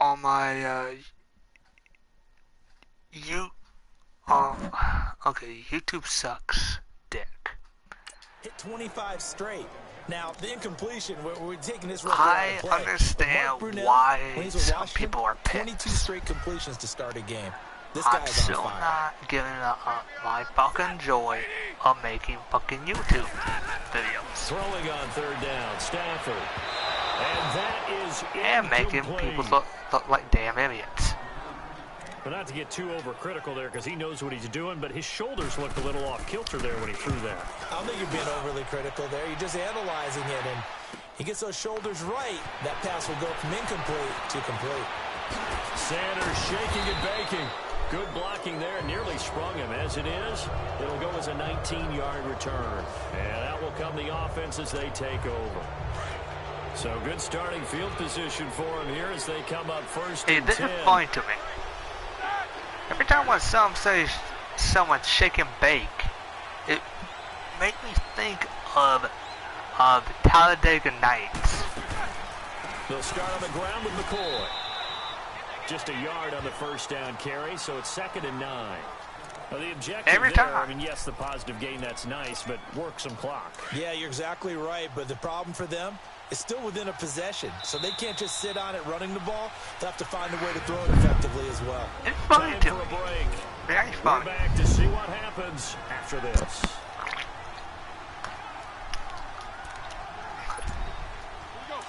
on my, YouTube sucks dick. Hit 25 straight. Now, the incompletion, we're taking this record I out of play. understand Brunell, why some people are pissed. 22 straight completions to start a game. This I'm guy's still on fire. not giving up my fucking joy of making fucking YouTube videos. Throwing on third down, Stafford. And that is And making people look like damn idiots. But not to get too overcritical there, because he knows what he's doing, but his shoulders looked a little off kilter there when he threw that. I don't think you're being overly critical there. You're just analyzing it, and he gets those shoulders right. That pass will go from incomplete to complete. Sanders shaking and baking. Good blocking there, nearly sprung him. As it is, it'll go as a 19-yard return. And out will come the offense as they take over. So good starting field position for him here as they come up first and 10. This is funny to me. Every time when someone says someone shake and bake, it makes me think of Talladega Nights. They'll start on the ground with McCoy. Just a yard on the first down carry, so it's 2nd and 9. Well, the objective every there, time. I mean, yes, the positive gain, that's nice, but work some clock. Yeah, you're exactly right, but the problem for them is still within a possession, so they can't just sit on it running the ball. They'll have to find a way to throw it effectively as well. It's funny Time to for me. a break. Very We're funny. back to see what happens after this.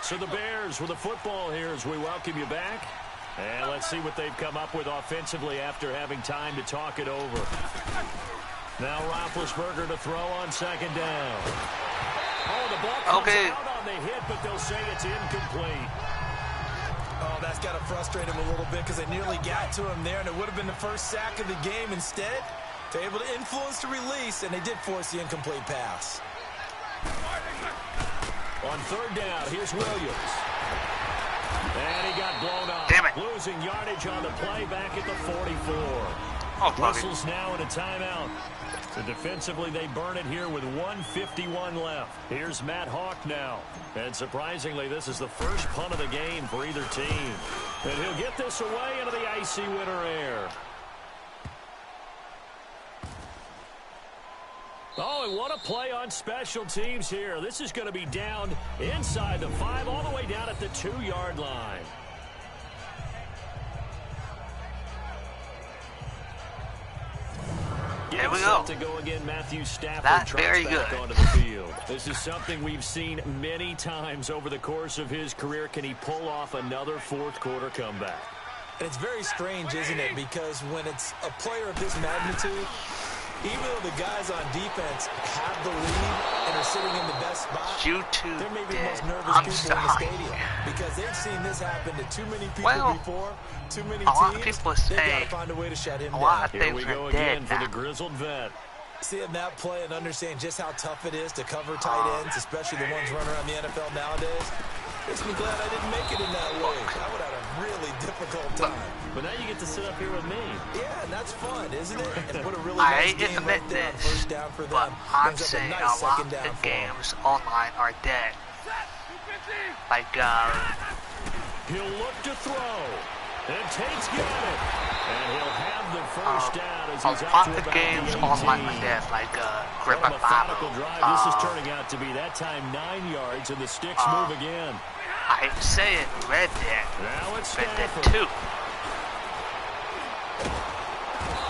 So the Bears with the football here as we welcome you back. And let's see what they've come up with offensively after having time to talk it over. Now Roethlisberger to throw on 2nd down. Oh, the ball comes out on the hit, but they'll say it's incomplete. Oh, that's got to frustrate him a little bit because they nearly got to him there, and it would have been the first sack of the game. Instead, they're able to influence the release, and they did force the incomplete pass. On 3rd down, here's Williams. And he got blown up. Damn it. Losing yardage on the play back at the 44. Oh, Whistles now in a timeout. So defensively, they burn it here with 1:51 left. Here's Matt Hawk now. And surprisingly, this is the first punt of the game for either team. And he'll get this away into the icy winter air. Oh, and what a play on special teams here. This is going to be down inside the 5, all the way down at the 2-yard line. There we go. To go again, Matthew Stafford. That's very back good. Onto the field. This is something we've seen many times over the course of his career. Can he pull off another fourth quarter comeback? And it's very strange, isn't it? Because when it's a player of this magnitude, even though the guys on defense have the lead and are sitting in the best spot, they're maybe the most nervous people in the stadium because they've seen this happen to too many people before, too many teams. A lot of people say they've got to find a way to shut him down. Here we go again for the grizzled vet. Seeing that play and understand just how tough it is to cover tight ends, especially the ones running around the NFL nowadays, makes me glad I didn't make it in that way. I would have had a really difficult time. But now you get to sit up here with me. Yeah, and that's fun, isn't it? And put a really nice game right there on first down for them. But I'm Brings up saying nice a lot second of down the for them. games online are dead. Like, He'll look to throw. And Tate's got it. And he'll have the first down as he's a out lot to of about games the online 18. are dead. Like, What Grip a and methodical drive. This is Bible. turning out to be that time 9 yards, and the sticks move again. I hate to say it, Red Dead. Now it's Red Dead Stafford. 2.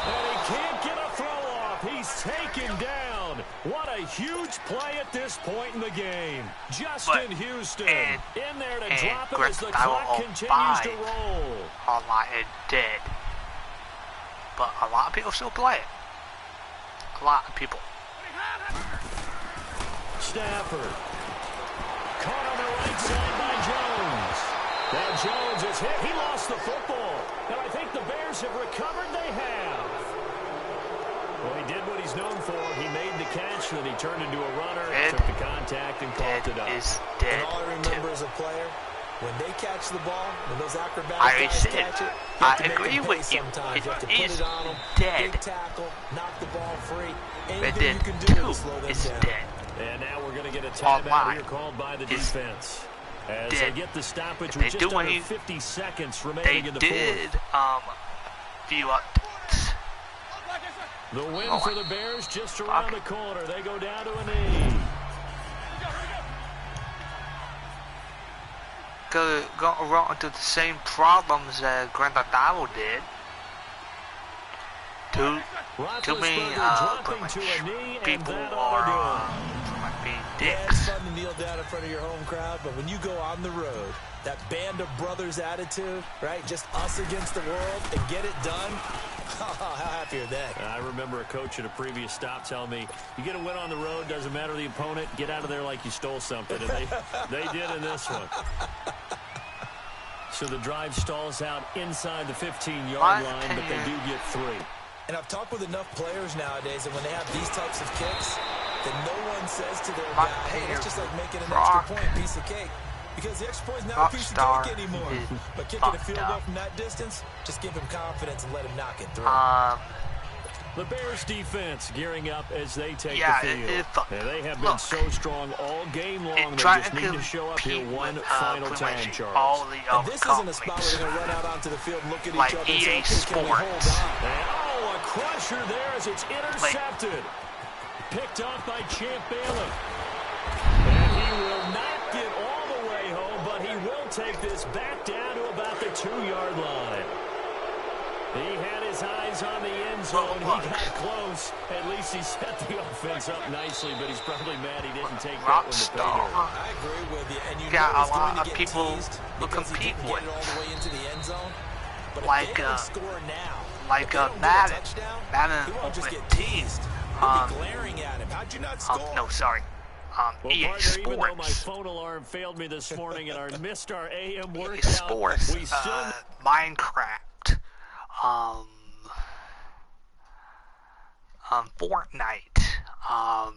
And he can't get a throw off. He's taken down. What a huge play at this point in the game. Justin Houston in there to drop it as the clock continues to roll. Online is dead. But a lot of people still play it. A lot of people. Stafford. Caught on the right side by Jones. Now Jones is hit. He lost the football. And I think the Bears have recovered. They have. Well, he did what he's known for. He made the catch, then he turned into a runner, took the contact, and called it up. Is dead. And all I remember as a player, when they catch the ball, when those acrobatic I guys catch it, you have to agree make them with pay you. sometimes. You have to It put is it on them, dead. big tackle, knock the ball free. Red Anything Dead you can do 2 to slow them is down. dead. And now we're going to get a timeout Online here called by the is defense. As dead. they get the stoppage If with they just do under any- 50 seconds They remaining in the did, fourth. view updates. The win for the Bears just around the corner. They go down to a knee. Go run into the same problems that Grand Theft Auto did. Too many dropping to a knee, and people that are ought to being Yeah, dicks. it's fun to kneel down in front of your home crowd, but when you go on the road, that band of brothers attitude, right? Just us against the world and get it done. How happy are they? I remember a coach at a previous stop telling me, you get a win on the road, doesn't matter the opponent, get out of there like you stole something. And they did in this one. So the drive stalls out inside the 15-yard line, but they do get 3. And I've talked with enough players nowadays that when they have these types of kicks, that no one says to their guy, hey, it's just like making an extra point, piece of cake. Because the extra point is not a piece of cake anymore. But kicking a field goal from that distance, just give him confidence and let him knock it through. The Bears defense gearing up as they take Yeah, the field. And they have been so strong all game long. They just need to show up here one final time, Charles. And this isn't a spot where they're going to run out onto the field and look at each other and say, okay, can we hold on? And, a crusher there as it's intercepted. Picked off by Champ Bailey. And he will not get all the way home, but he will take this back down to about the 2-yard line. He had his eyes on the end zone. He got close. At least he set the offense up nicely, but he's probably mad he didn't take that one to pay dirt. I agree with you. And you got know a lot of get people teased who because he compete didn't with. get it all the way into the end zone. But Like, if they don't score now, like if they don't get a Madden. touchdown, Madden he won't just Ultimate get Team. teased. He'll be glaring at him. How'd you not score? No, sorry. Well, EA partner, even though my Sports. phone alarm failed me this morning and missed our AM EA workout, Sports. we still... Minecraft. Fortnite. I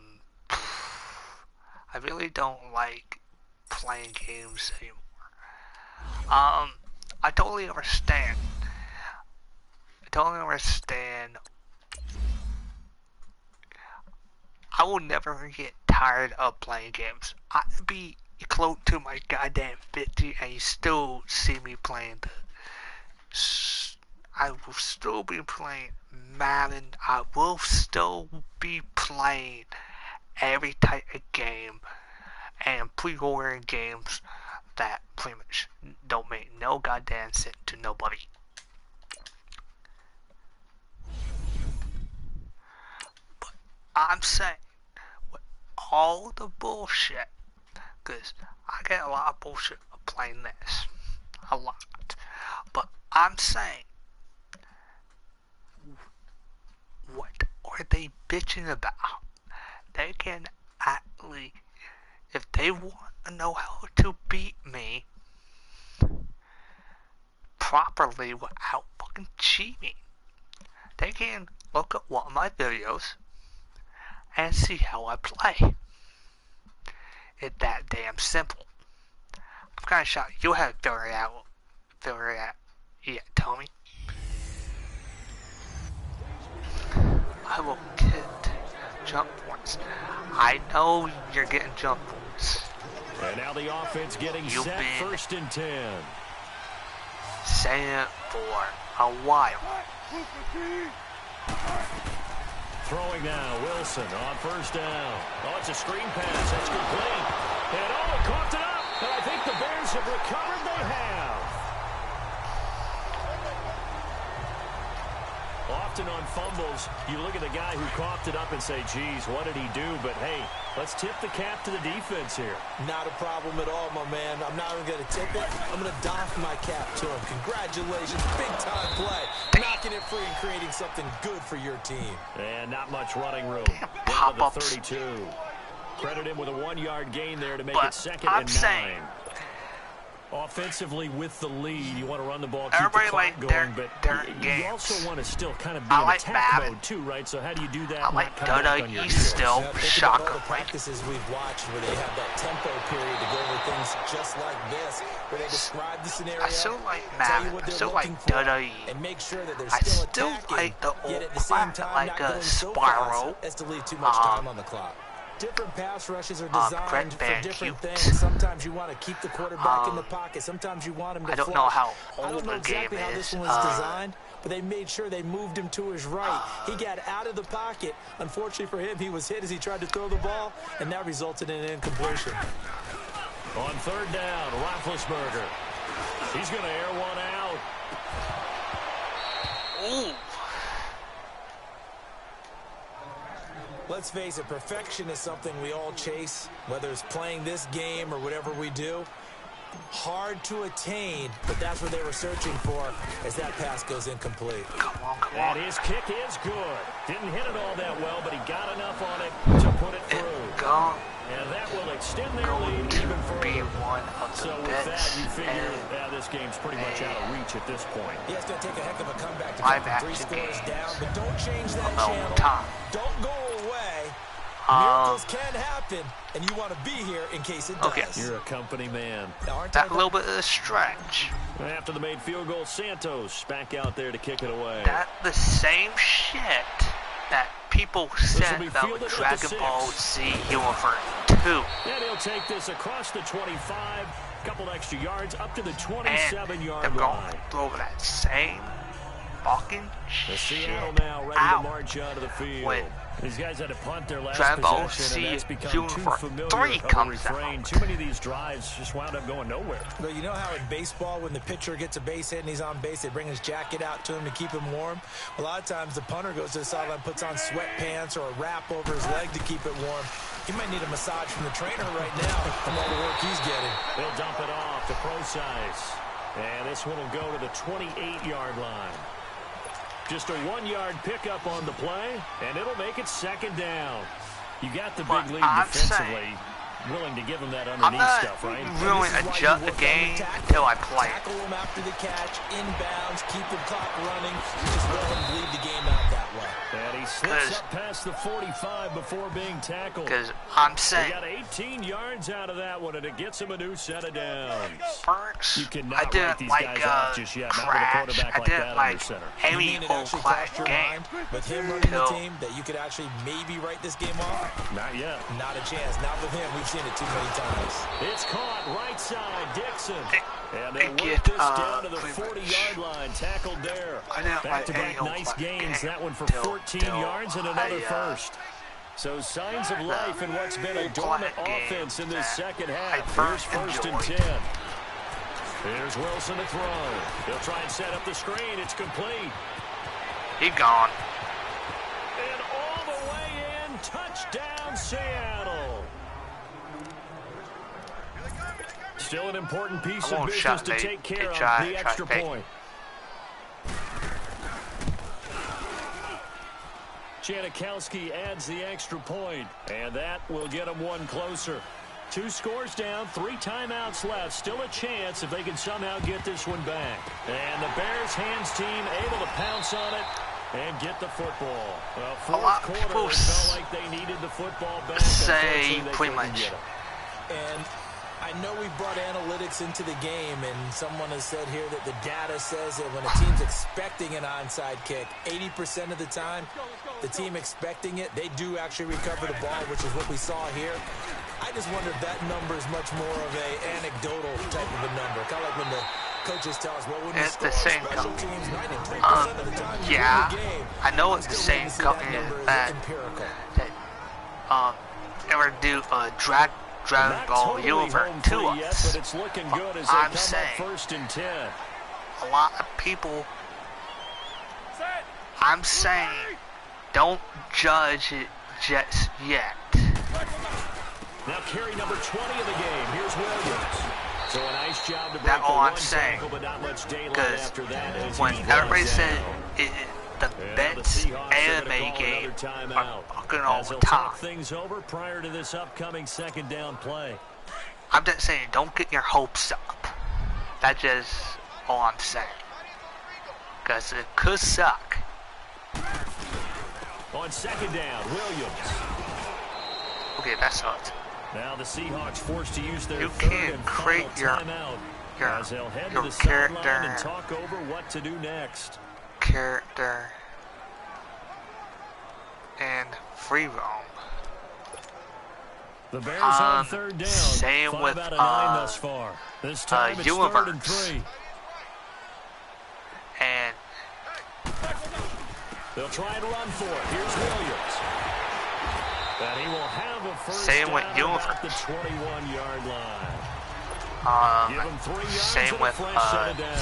really don't like playing games anymore. I totally understand. I will never get tired of playing games. I could be close to my goddamn 50 and you still see me playing I will still be playing Madden. I will still be playing every type of game and pre-ordering games that pretty much don't make no goddamn sense to nobody. But I'm saying, with all the bullshit, because I get a lot of bullshit of playing this. A lot. But I'm saying, what are they bitching about? They can actually, if they want to know how to beat me properly without fucking cheating, they can look at one of my videos and see how I play. It's that damn simple. I'm kind of shocked you haven't figured it out yet, Tommy. I will get jump points. I know you're getting jump points. And now the offense getting You've set, been 1st and 10. saying it for a while. Throwing now, Wilson on 1st down. Oh, it's a screen pass. That's complete. And oh, it coughed it up. And I think the Bears have recovered. They have. Often on fumbles, you look at the guy who coughed it up and say, geez, what did he do? But, hey, let's tip the cap to the defense here. Not a problem at all, my man. I'm not even going to tip it. I'm going to doff my cap to him. Congratulations. Big-time play. Knocking it free and creating something good for your team. And not much running room. Damn, Down to the pop-ups. 32. Credit him with a 1-yard gain there to make But it 2nd I'm and 9. saying, Offensively with the lead, you want to run the ball, keep everybody the clock like going, but their you games. also want to still kind of be I in like attack Madden. mode too, right? So how do you do that? I and like not come back on your WWE heels? still. Think about all Shocker, the right? practices we've watched where they have that tempo period to go over things just like this, where they describe the scenario, I still like tell you Madden. what I they're still looking like for, WWE. and make sure that they're I still still attacking, like the yet old at the same class, time like not a going so Spiral. fast as to leave too much time on the clock. Different pass rushes are designed for Brett different Van things. Sometimes you want to keep the quarterback in the pocket. Sometimes you want him to I don't flush. know how I old don't know the game exactly how this is. one was designed, but they made sure they moved him to his right. He got out of the pocket. Unfortunately for him, he was hit as he tried to throw the ball, and that resulted in an incompletion. On 3rd down, Roethlisberger. He's going to air one out. Ooh. Let's face it, perfection is something we all chase, whether it's playing this game or whatever we do. Hard to attain, but that's what they were searching for as that pass goes incomplete. Come on. And his kick is good. Didn't hit it all that well, but he got enough on it to put it through. Go. And that will extend their Going lead to even be further. one of the So with that, best you figure and this game's pretty much out of reach at this point. Yeah, it's going to take a heck of a comeback to Live cut 3 action scores games down, but don't change that of all channel. time. Don't go away. Miracles can happen, and you want to be here in case it does. Okay. You're a company man. Now, aren't That I- little bit of a stretch. After the made field goal, Santos back out there to kick it away. That the same shit that people said be about fielded at the Dragon Ball 6. Z Universe 2. And he'll take this across the 25, couple extra yards, up to the And 27-yard they're going line. to throw that same fucking The shit Seattle now ready out. to march onto the field. When These guys had to punt their last Dragon Ball possession, and that's Z become too Universe familiar 3 of a comes refrain. out. Too many of these drives just wound up going nowhere. But you know how in baseball, when the pitcher gets a base hit and he's on base, they bring his jacket out to him to keep him warm? A lot of times the punter goes to the sideline, puts on sweatpants or a wrap over his leg to keep it warm. He might need a massage from the trainer right now from all the work he's getting. They'll dump it off to Procise. And this one will go to the 28-yard line. Just a 1-yard pickup on the play, and it'll make it 2nd down. You got the big But lead I'm defensively. Willing to give them that I'm underneath not stuff, right? really This is why adjust you the work on game tackle. until I play it. Tackle him after the catch, inbounds, keep the clock running. You just let him bleed the game out that way. And he slips up past the 45 before being tackled. Because I'm He saying, got 18 yards out of that one, and it gets him a new set of downs. first, You cannot I write didn't these like guys off just yet, not with a Crash. quarterback I like that didn't under like center. You any mean it old actually class crossed your game. mind with him running the Till- team that you could actually maybe write this game off? Not yet. Not a chance. Not with him. We've seen it too many times. It's caught right side, Dixon. And They they'll get, work this down to the pretty much. 40-yard line, tackled there. I didn't like any Back-to-back old nice class gains, game that one for till- 14 till yards and another I, first. So signs of life in what's been a old dormant class game offense in this that second I half. first Here's 1st and enjoyed. 10. Here's Wilson to throw. He'll try and set up the screen. It's complete. He gone. And all the way in, touchdown Seattle. Still an important piece I of won't business shout to they- take care they of, try the to extra fake. point. Janikowski adds the extra point, and that will get them one closer. 2 scores down, 3 timeouts left. Still a chance if they can somehow get this one back. And the Bears hands team able to pounce on it and get the football. Well, fourth quarter, it felt like they needed the football back. Say pretty much. And I know we brought analytics into the game, and someone has said here that the data says that when a team's expecting an onside kick, 80% of the time, the team expecting it, they do actually recover the ball, which is what we saw here. I just wonder if that number is much more of an anecdotal type of a number. Kind of like when the coaches tell us, well, when you score special teams, 93% of the time you win the game. I know it's the same company that ever do a Dragon Ball Universe to us. I'm saying first and 10. A lot of people, I'm saying, don't judge it just yet. Now carry number 20 of the game. Here's Williams. So a nice job to break that's all I'm saying. Tackle, but not much daylight after that. When everybody said the best anime game are fucking all the time. Things over prior to this upcoming second down play. I'm just saying, don't get your hopes up. That's just all I'm saying. Because it could suck. On second down, Williams. Okay, that sucks. Now the Seahawks forced to use their you third can't and create final timeout as they'll head to the character and talk over what to do next. Character and free roam. The Bears on third down. Same 5 with out of 9 thus far. This time it's Universe. 3rd and 3. And they'll try and run for it. Here's Williams. But he will have a first same with down Universe. at the 21-yard line. Give him 3 yards same and with a fresh set of downs.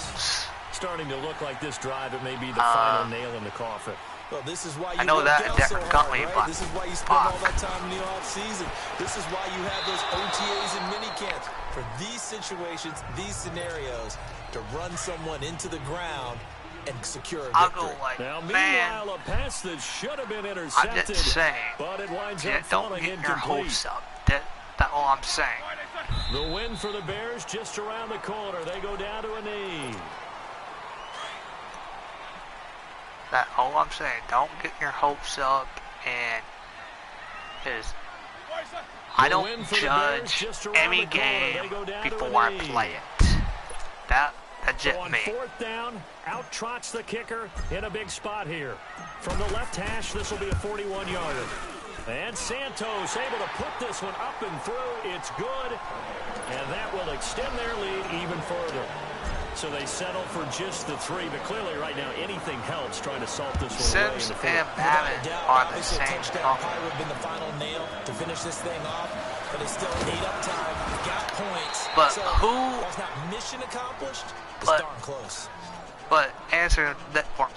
Sims. Starting to look like this drive, it may be the final nail in the coffin. Well, this is why you I know that in different company, right? but this is why you spend all that time in the off-season. This is why you have those OTAs and minicamps. For these situations, these scenarios, to run someone into the ground and secure a victory. I'll go like, now, man, meanwhile, a pass that should have been intercepted, I'm just saying, but it winds up don't falling get incomplete. your hopes up. That's all I'm saying. The win for the Bears just around the corner. They go down to a knee. That's all I'm saying. Don't get your hopes up, and I don't judge any game before I play it. That's just on me. 4th down, out trots the kicker in a big spot here. From the left hash, this will be a 41-yarder. And Santos able to put this one up and through. It's good, and that will extend their lead even further. So they settle for just the 3, but clearly right now anything helps trying to salt this one away in the Sims fourth. and Madden are the same touchdown company. probably would have been the final nail to finish this thing off, but it's still 8 up time, got points. But so, who? while it's not mission accomplished, it's But- darn close. But answer that for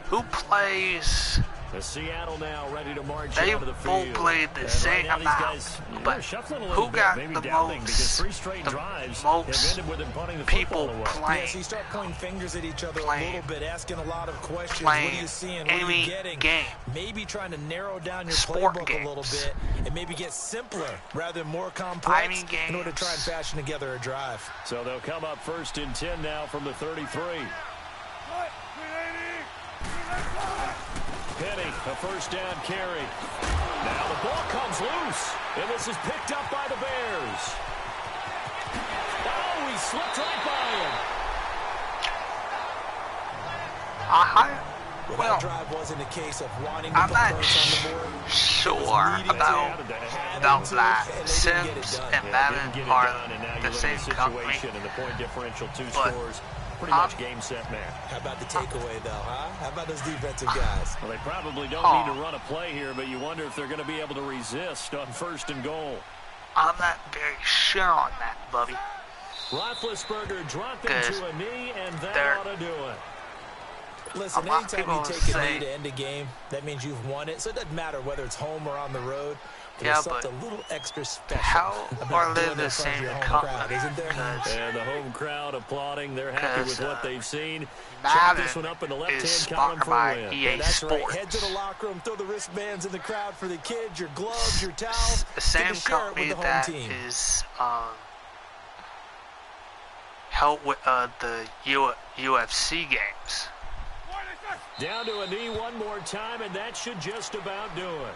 who plays? The Seattle now ready to march They out of the both field. played the And same right now, these amount, guys, but shuffling a little who bit, got maybe the doubting because 3 most? straight The drives have most ended with them punting the people football away. Yeah, playing so you start pointing fingers at each other a Playing. little bit, asking a lot of questions. What are Playing you seeing? What are any you getting? game. Maybe trying to narrow down your Sport playbook games. a little bit and maybe get simpler rather than more complex in order to try and games. fashion together a drive. So they'll come up 1st and 10 now from the 33. Penny, a first down carry. Now the ball comes loose, and this is picked up by the Bears. Oh, he slipped right by him. Well, that drive wasn't a case of wanting to I'm put not points on the board. sure about that. Sims and Madden are the same company, And the point differential, 2 but scores. Pretty much game, set, match. How about the takeaway, though, huh? How about those defensive guys? Well, they probably don't need to run a play here, but you wonder if they're going to be able to resist on 1st and goal. I'm not very sure on that, Bubby. Roethlisberger dropping to a knee, and that ought to do it. A Listen, lot of anytime you people take a knee say, to end a game, that means you've won it. So it doesn't matter whether it's home or on the road. But yeah, there's but something a little extra special how about are they doing it the in front of same your home crowd, company? isn't there? And the home crowd applauding. They're happy with Because what they've seen. Chalk this Madden one up in the is left-hand column sponsored for a by win. Yeah, EA that's right. Head to the Sports. locker room, throw the wristbands in the crowd for the kids, your gloves, your towels. The Get to same share it with company the home that team. is held with the UFC games. Down to a knee one more time, and that should just about do it.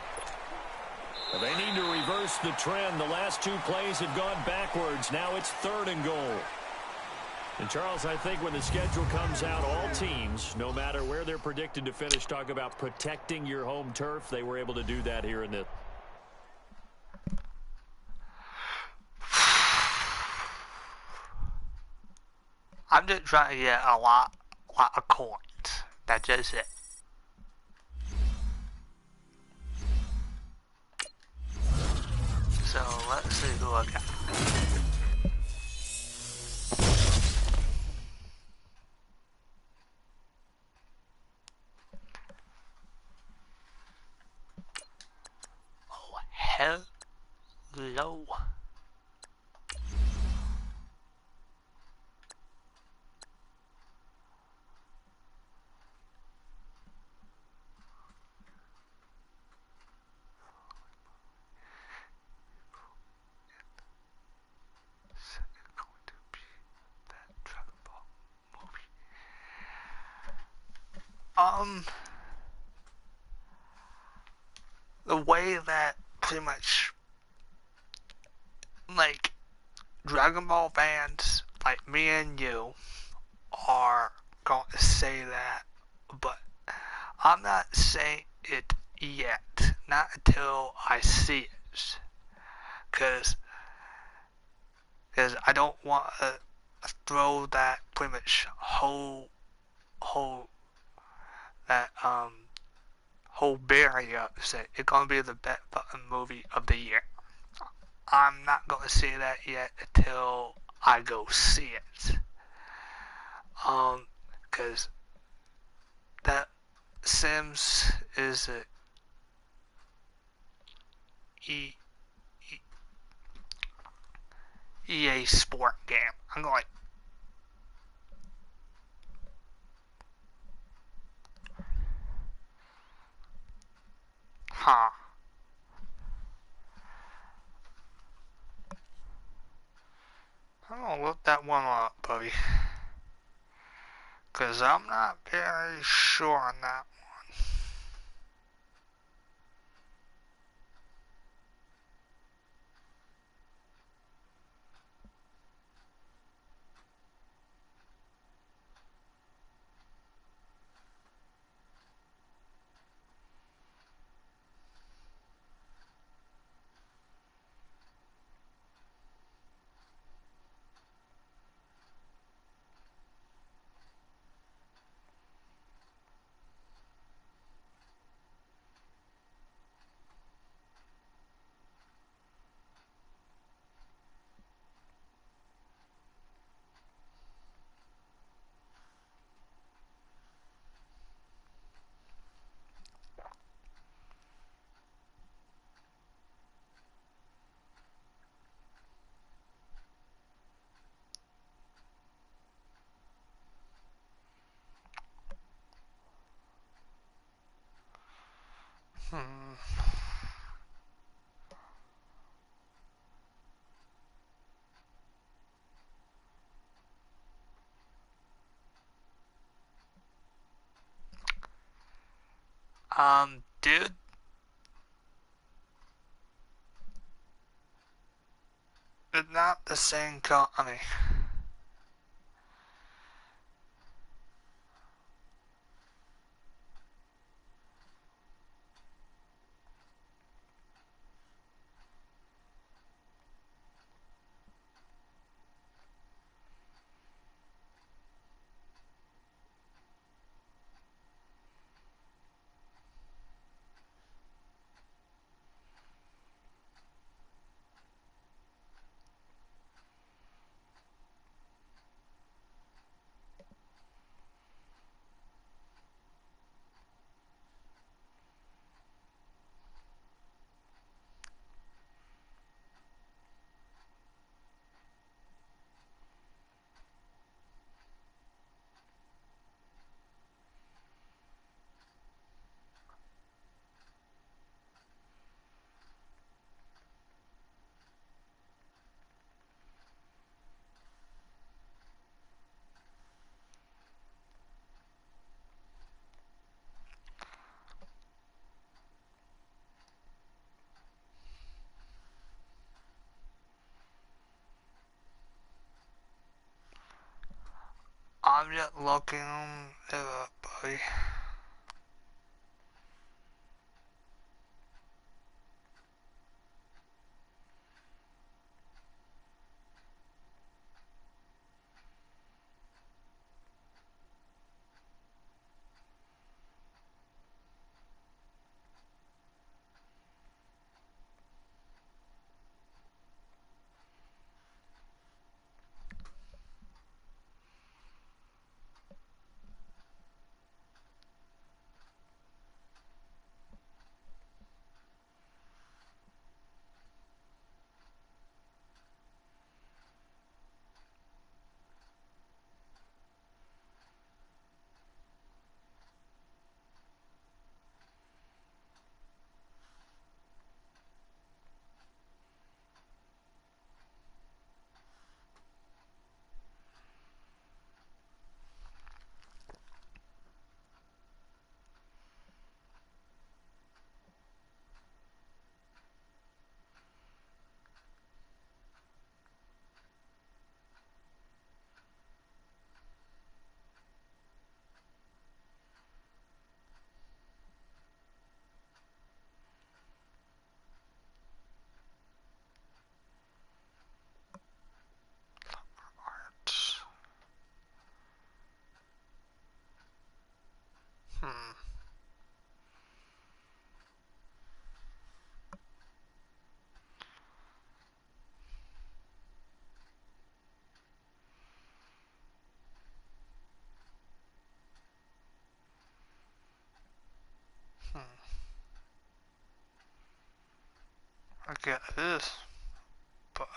They need to reverse the trend. The last two plays have gone backwards. Now it's 3rd and goal. And, Charles, I think when the schedule comes out, all teams, no matter where they're predicted to finish, talk about protecting your home turf. They were able to do that here in this. I'm just trying to get a lot of coins. That's just it. So let's see who I got. Oh, hello. The way that pretty much, like, Dragon Ball fans, like me and you, are going to say that, but I'm not saying it yet. Not until I see it. Because I don't want to throw that pretty much whole that whole barrier say it's gonna be the best fucking movie of the year. I'm not gonna say that yet until I go see it. Cause that Sims is a EA sport game. I'm going, huh? I'm gonna look that one up, buddy. Cause I'm not very sure on that. Dude, it's not the same company. I'm just looking it up, buddy. Hmm. Hmm. I get this, but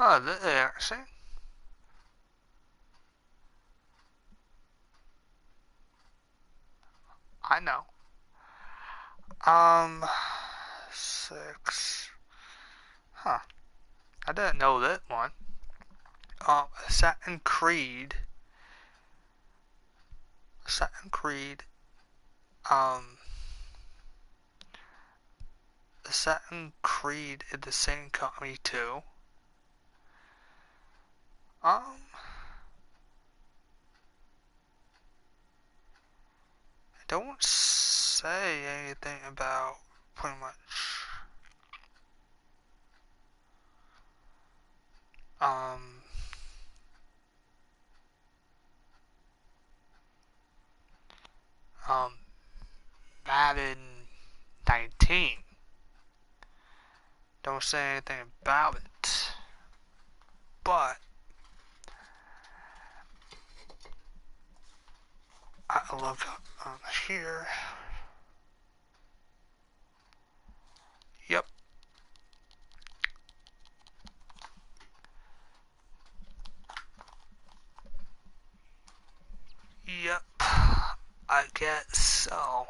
this interesting. I know. Um, 6. Huh. I didn't know that one. Assassin's Creed. Assassin's Creed. Um, Assassin's Creed is the same company too. Don't say anything about pretty much um um Madden 19. Don't say anything about it. But I look here. Yep. Yep. I guess so.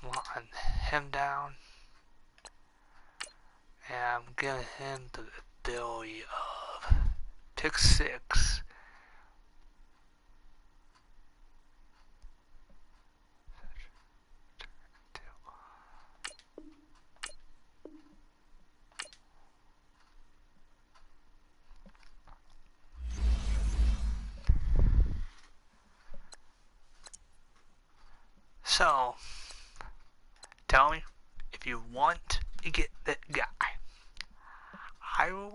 I'm wanting him down. And I'm giving him the ability of pick 6. So, tell me if you want to get that guy. I will.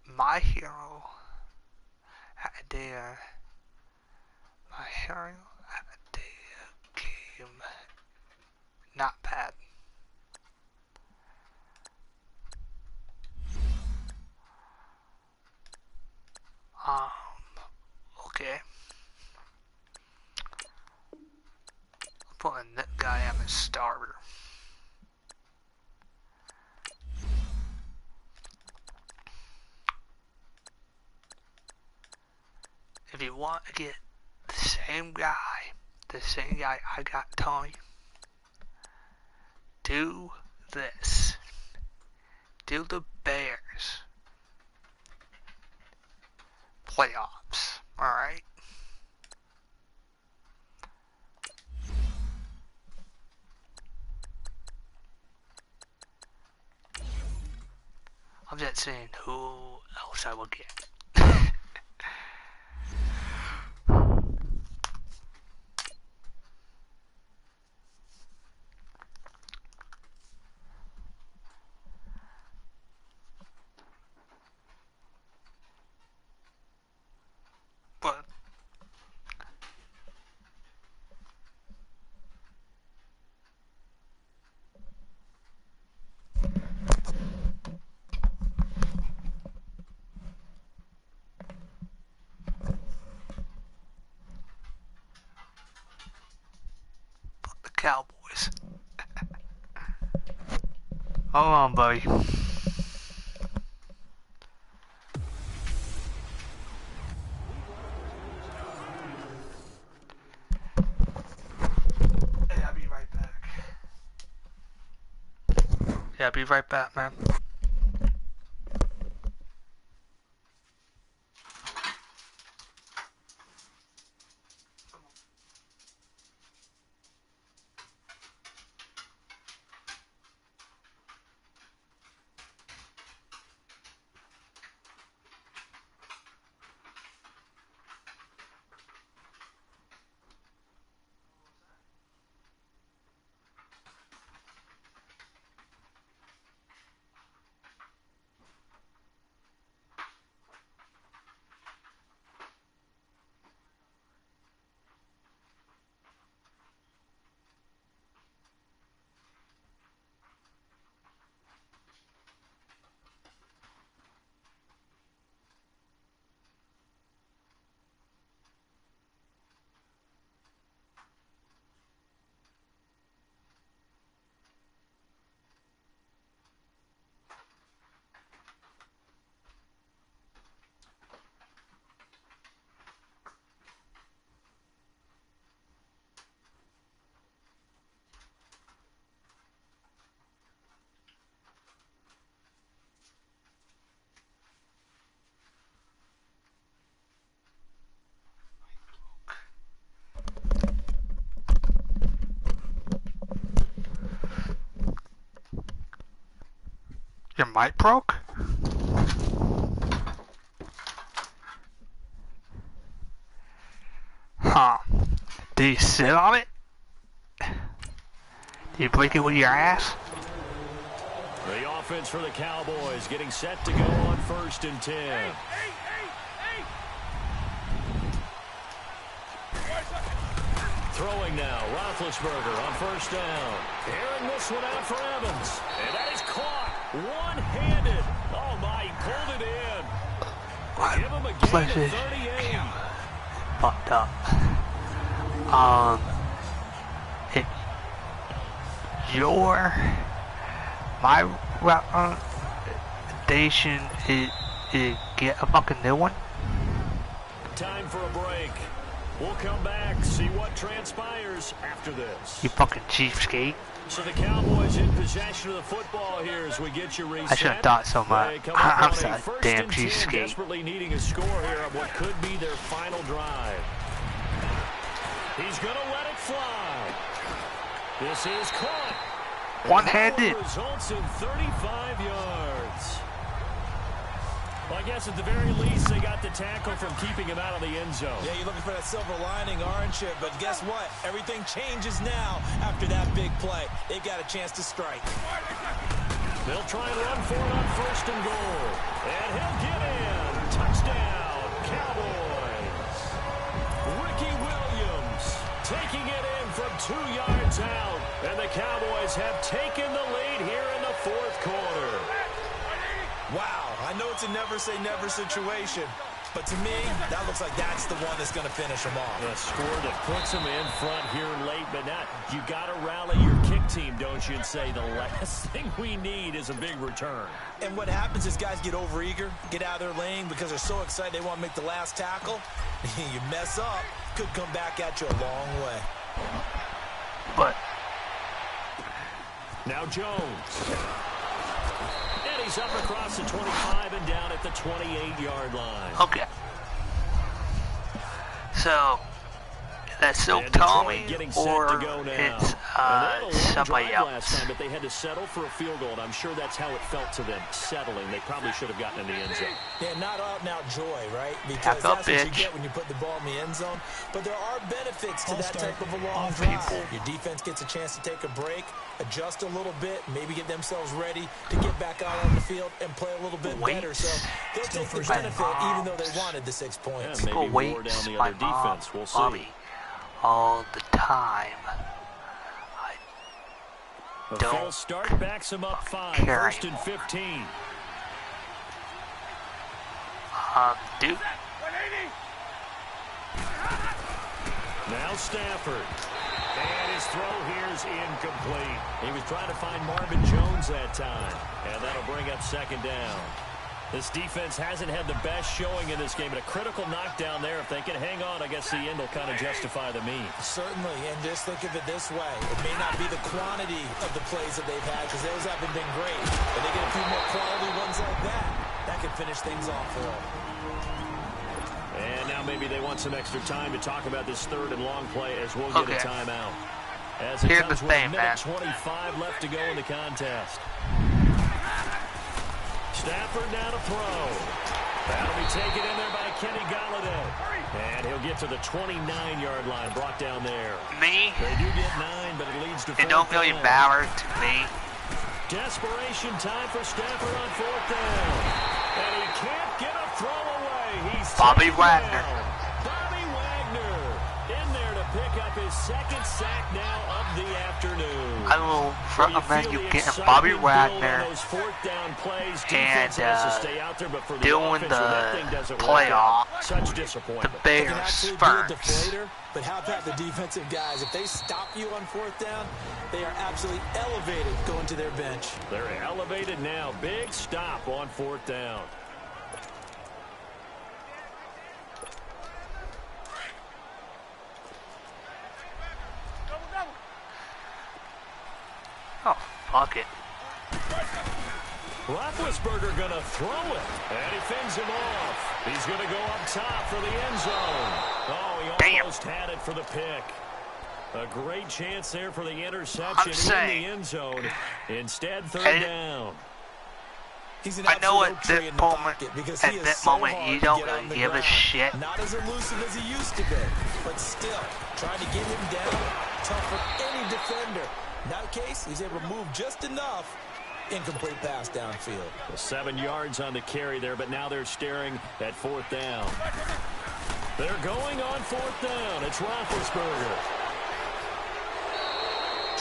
My hero idea. My hero idea game putting that guy on his starter. If you want to get the same guy I got, Tony, do this. Do the Bears playoffs, alright? I'm just saying who else I will get. But the Cowboys. Hold on, buddy. Yeah, I'll be right back, man. Your mic broke? Huh. Do you sit on it? Do you break it with your ass? The offense for the Cowboys getting set to go on 1st and 10. Throwing now, Roethlisberger on 1st down. Airing this one out for Evans. And that is caught one-handed. Oh, my, he pulled it in. Give him a gain of 38. Fucked up. If my recommendation is get a fucking new one. Time for a break. We'll come back, see what transpires after this. You fucking cheapskate. So the Cowboys in possession of the football here as we get you reset. I should have thought so much. I'm such a damn cheapskate. Desperately needing a score here on what could be their final drive. He's going to let it fly. This is caught. One-handed. Results in 35 yards. Well, I guess at the very least, they got the tackle from keeping him out of the end zone. Yeah, you're looking for that silver lining, aren't you? But guess what? Everything changes now after that big play. They've got a chance to strike. They'll try and run for it on 1st and goal. And he'll get in. Touchdown, Cowboys. Ricky Williams taking it in from 2 yards out. And the Cowboys have taken the lead here in the 4th quarter. Wow, I know it's a never say never situation, But to me, that looks like that's the one that's going to finish them off. A score that puts them in front here late, but not. You got to rally your kick team, don't you, and say the last thing we need is a big return. And what happens is guys get overeager, get out of their lane because they're so excited they want to make the last tackle. You mess up, could come back at you a long way. But now Jones. And he's up across the 25 and down at the 28-yard line. okay. So that's still Tommy, or it's somebody else. Last time, but they had to settle for a field goal, and I'm sure that's how it felt to them, settling. They probably should have gotten in the end zone. Yeah, not out and out joy, right? Because that's what you get when you put the ball in the end zone. But there are benefits to that type of a long drive. Your defense gets a chance to take a break, adjust a little bit, maybe get themselves ready to get back out on the field and play a little bit better. So they'll take the benefit even though they wanted the 6 points. Yeah, maybe more down the other defense. We'll see. All the time. A Don't false start backs him up 5, first and 15. Dude. Now Stafford. And his throw here is incomplete. He was trying to find Marvin Jones that time. And that'll bring up second down. This defense hasn't had the best showing in this game, but a critical knockdown there. If they can hang on, I guess the end will kind of justify the means. Certainly, and just think of it this way. It may not be the quantity of the plays that they've had, because those haven't been great. But they get a few more quality ones like that. That could finish things off for them. And now maybe they want some extra time to talk about this third and long play as we'll get a timeout. As it comes with a minute 25 left to go in the contest. Stafford now to throw. That'll be taken in there by Kenny Golladay. And he'll get to the 29-yard line, brought down there. Me? They do get 9, but it leads to 4th It don't really matter to me. Desperation time for Stafford on 4th down. And he can't get a throw away. He's Bobby Wagner. Bobby Wagner in there to pick up his second sack now of the afternoon. I will recommend you getting Bobby Wagner and doing the playoff, the Bears first. But how about the defensive guys? If they stop you on 4th down, they are absolutely elevated going to their bench. They're elevated now. Big stop on 4th down. Oh, fuck it. Roethlisberger gonna throw it, and he fends him off. He's gonna go up top for the end zone. Oh, he almost had it for the pick. A great chance there for the interception in the end zone. Instead, 3rd down. I know at that moment you don't really give a shit. Not as elusive as he used to be, but still trying to get him down. Tough for any defender. In that case, he's able to move just enough. Incomplete pass downfield. Well, 7 yards on the carry there, but now they're staring at 4th down. They're going on 4th down. It's Roethlisberger.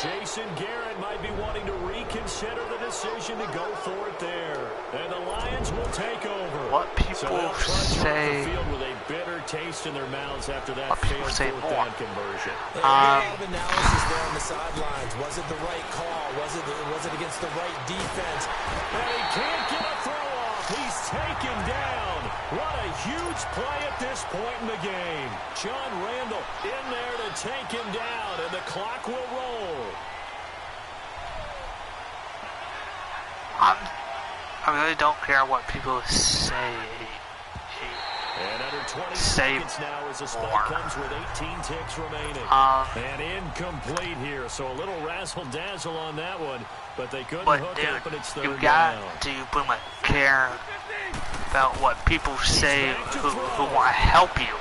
Jason Garrett might be wanting to reconsider the decision to go for it there. And the Lions will take over. What people say... The field with a bitter taste in their mouths after that failed 4th down conversion. A lot of analysis there on the sidelines. Was it the right call? Was it against the right defense? And he can't get a throw off. He's taken down. What a huge play at this point in the game. John Randall in there to take him down, and the clock will roll. I really don't care what people say. And under 20 seconds now as the spike comes with 18 ticks remaining. And incomplete here, so a little razzle-dazzle on that one, but they couldn't hook up, and it's 3rd down. You got to pretty much care about what people say who want to help you.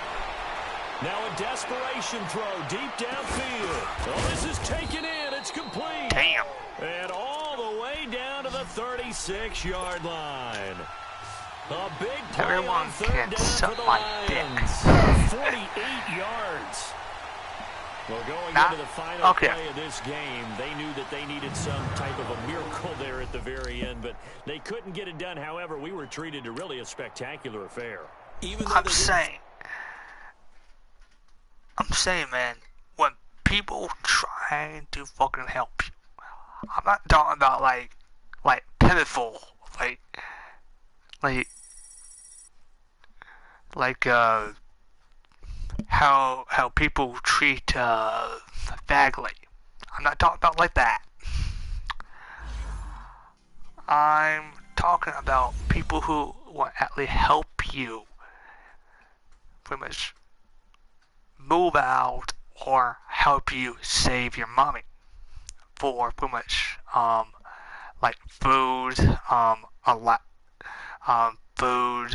Now a desperation throw deep downfield. Oh, this is taken in. It's complete. Damn. And all the way down to the 36-yard line. A big play. Everyone on 3rd can suck down for the my Lions. 48 yards. Well, going into the final play of this game, they knew that they needed some type of a miracle there at the very end, but they couldn't get it done. However, we were treated to really a spectacular affair. Even though I'm they saying, man, when people trying to fucking help you, I'm not talking about like pitiful, like, like, how people treat, Bagley. I'm not talking about like that. I'm talking about people who will actually help you pretty much move out or help you save your money for pretty much like food, a lot food,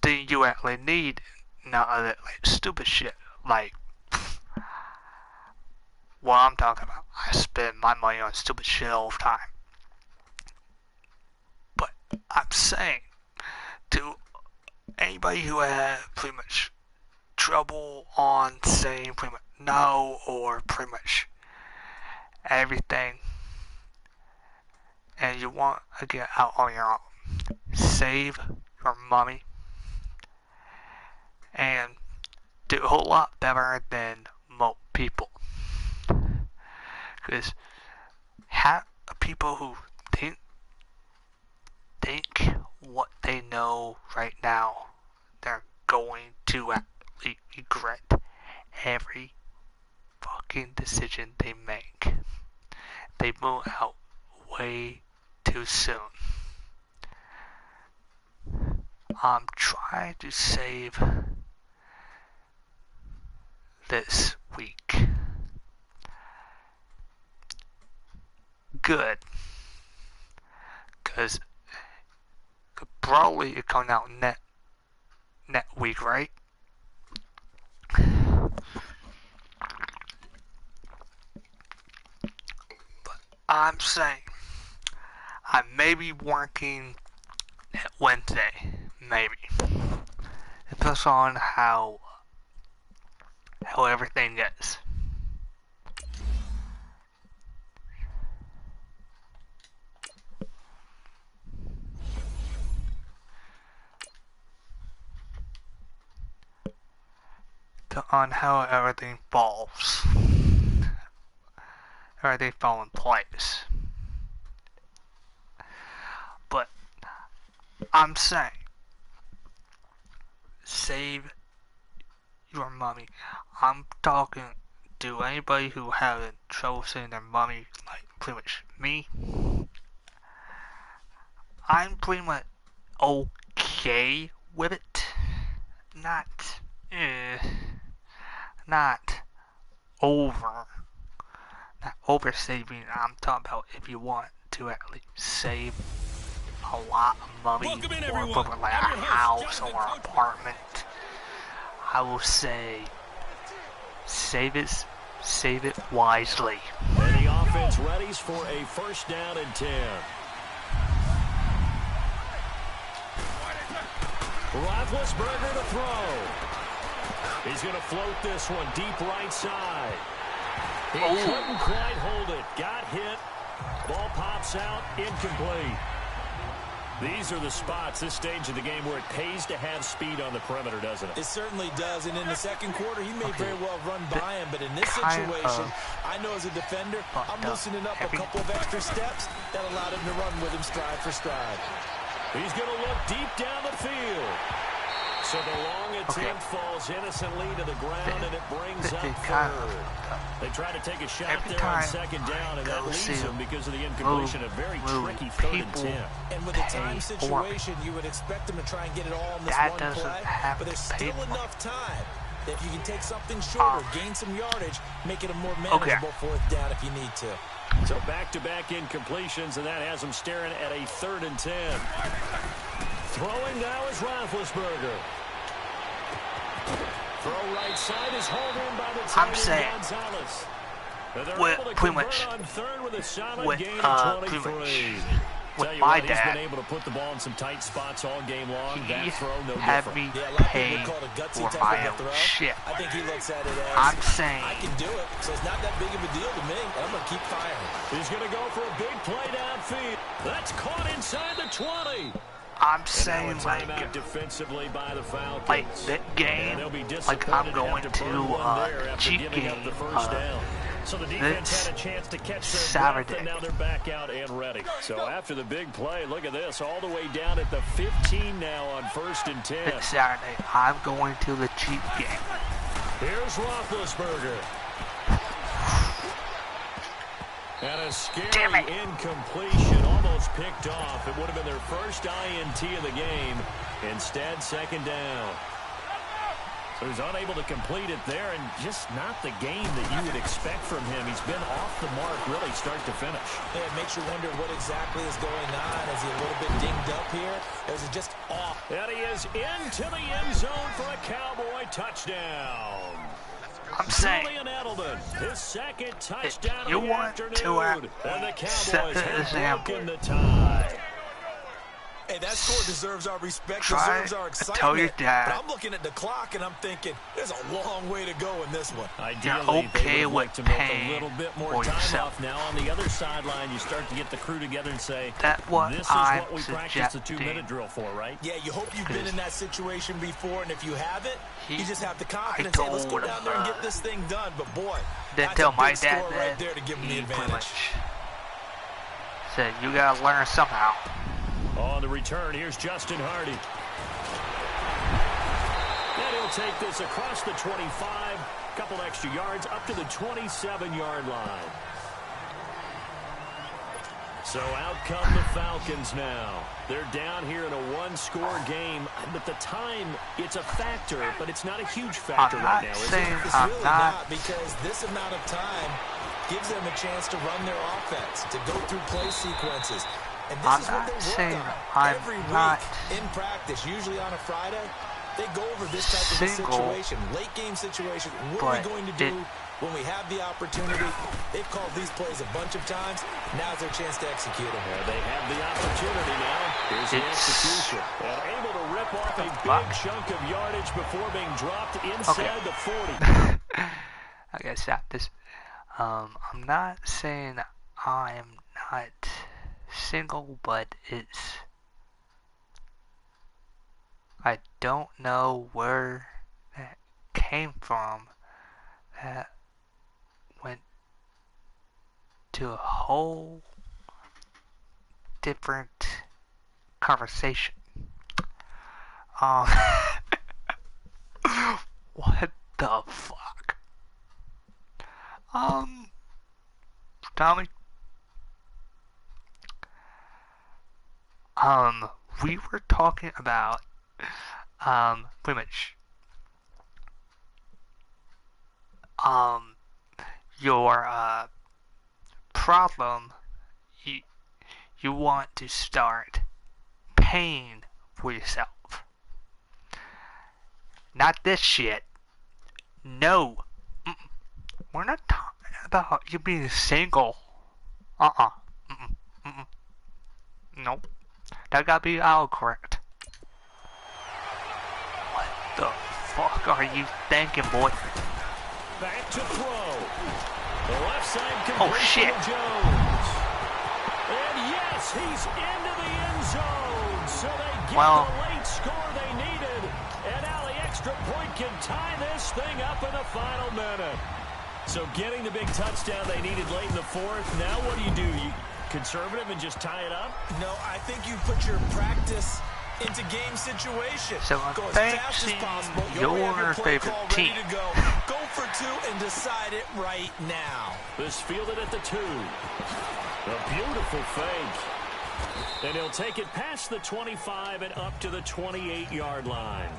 thing you actually need, not other like stupid shit like what I'm talking about. I spend my money on stupid shit all the time. But I'm saying to anybody who had pretty much trouble on saying pretty much no or pretty much everything, and you want to get out on your own, save your money and do a whole lot better than most people. Because half the people who think what they know right now, they're going to actually regret every fucking decision they make. They move out way too soon. I'm trying to save this week. Good. Because probably it coming out net week, right? But I'm saying I may be working Wednesday, maybe. It depends on how everything gets. On how everything falls. Everything fall in place. But I'm saying save your money. I'm talking to anybody who having trouble saving their money, like pretty much me. I'm pretty much okay with it. Not over saving. I'm talking about if you want to actually save a lot of money or for like a house or an apartment, I will say save it wisely. And the offense readies for a first down and 10. Roethlisberger to throw. He's going to float this one deep right side. He couldn't quite hold it. Got hit. Ball pops out. Incomplete. These are the spots, this stage of the game, where it pays to have speed on the perimeter, doesn't it? It certainly does. And in the second quarter, he may very well run by him. But in this situation, I know as a defender, I'm loosening up a couple of extra steps that allowed him to run with him stride for stride. He's going to look deep down the field. So the long attempt falls innocently to the ground, and it brings up third. They try to take a shot there on second down, and that leaves them because of the incompletion. A very tricky 3rd and 10. And with a time situation, you would expect them to try and get it all in this one play, but there's still enough time that if you can take something shorter, gain some yardage, make it a more manageable 4th down if you need to. So back-to-back incompletions, and that has them staring at a 3rd and 10. Throwing now is Roethlisberger. Throw right side is hauled in by the tight end Gonzalez. With pretty much with my dad, he's been able to put the ball in some tight spots all game long. That throw no had different. me pay for my own shit. I think he looks at it as, I'm saying I can do it, so it's not that big of a deal to me, and I'm going to keep firing. He's going to go for a big play downfield. That's caught inside the 20. I'm saying defensively by the Falcons. like that game, like I'm going to Jeep game So the defense had a chance to catch their breath, and now they're back out and ready. So after the big play, look at this, all the way down at the 15 now on 1st and 10. It's Saturday. I'm going to the Jeep game. Here's Roethlisberger. And a scary incompletion, almost picked off. It would have been their first INT of the game. Instead, 2nd down. So he's unable to complete it there, and just not the game that you would expect from him. He's been off the mark really start to finish. Yeah, it makes you wonder what exactly is going on. Is he a little bit dinged up here? Or is it just off? And he is into the end zone for a Cowboy touchdown. I'm saying, his 2nd touchdown you of the want afternoon. to And the set Cowboys the have broken the tie. Hey, that score deserves our respect, Try deserves our excitement. tell your dad. But I'm looking at the clock and I'm thinking, there's a long way to go in this one. Ideally, okay they would like with to milk paying a little bit more for time yourself. off. Now on the other sideline, you start to get the crew together and say, That's what this is I'm what we practiced the 2-minute drill for, right? Yeah, you hope you've been in that situation before, and if you haven't, you just have the confidence. I Hey, let's go down there and get this thing done. But boy, Then that's tell a my big dad score that right there to give him the he pretty advantage. much said you gotta learn somehow. On the return, here's Justin Hardy. And he'll take this across the 25, couple extra yards, up to the 27-yard line. So out come the Falcons now. They're down here in a one-score game. But the time, it's a factor, but it's not a huge factor right now, is it? It's really not, because this amount of time gives them a chance to run their offense, to go through play sequences. And this is what they work on every week in practice, usually on a Friday. They go over this type of a situation, late game situation. What are we going to do when we have the opportunity? They've called these plays a bunch of times. Now's their chance to execute them. Yeah, they have the opportunity now. Here's the execution. And able to rip off a big chunk of yardage before being dropped inside the 40. I gotta stop this. I'm not saying I'm not single, but I don't know where that came from. That went to a whole different conversation. What the fuck? Tommy? We were talking about, pretty much, your, problem, you want to start paying for yourself. Not this shit. No. We're not talking about you being single. Nope. That gotta be autocorrect. What the fuck are you thinking, boy? Back to throw. The left side completion to Jones. And yes, he's into the end zone. So they get the late score they needed. And now the extra point can tie this thing up in the final minute. So getting the big touchdown they needed late in the 4th. Now what do? You conservative and just tie it up? No, I think you put your practice into game situations. So I'm facing your favorite team. Go for 2 and decide it right now. This fielded at the 2. A beautiful fake. And he'll take it past the 25 and up to the 28-yard line.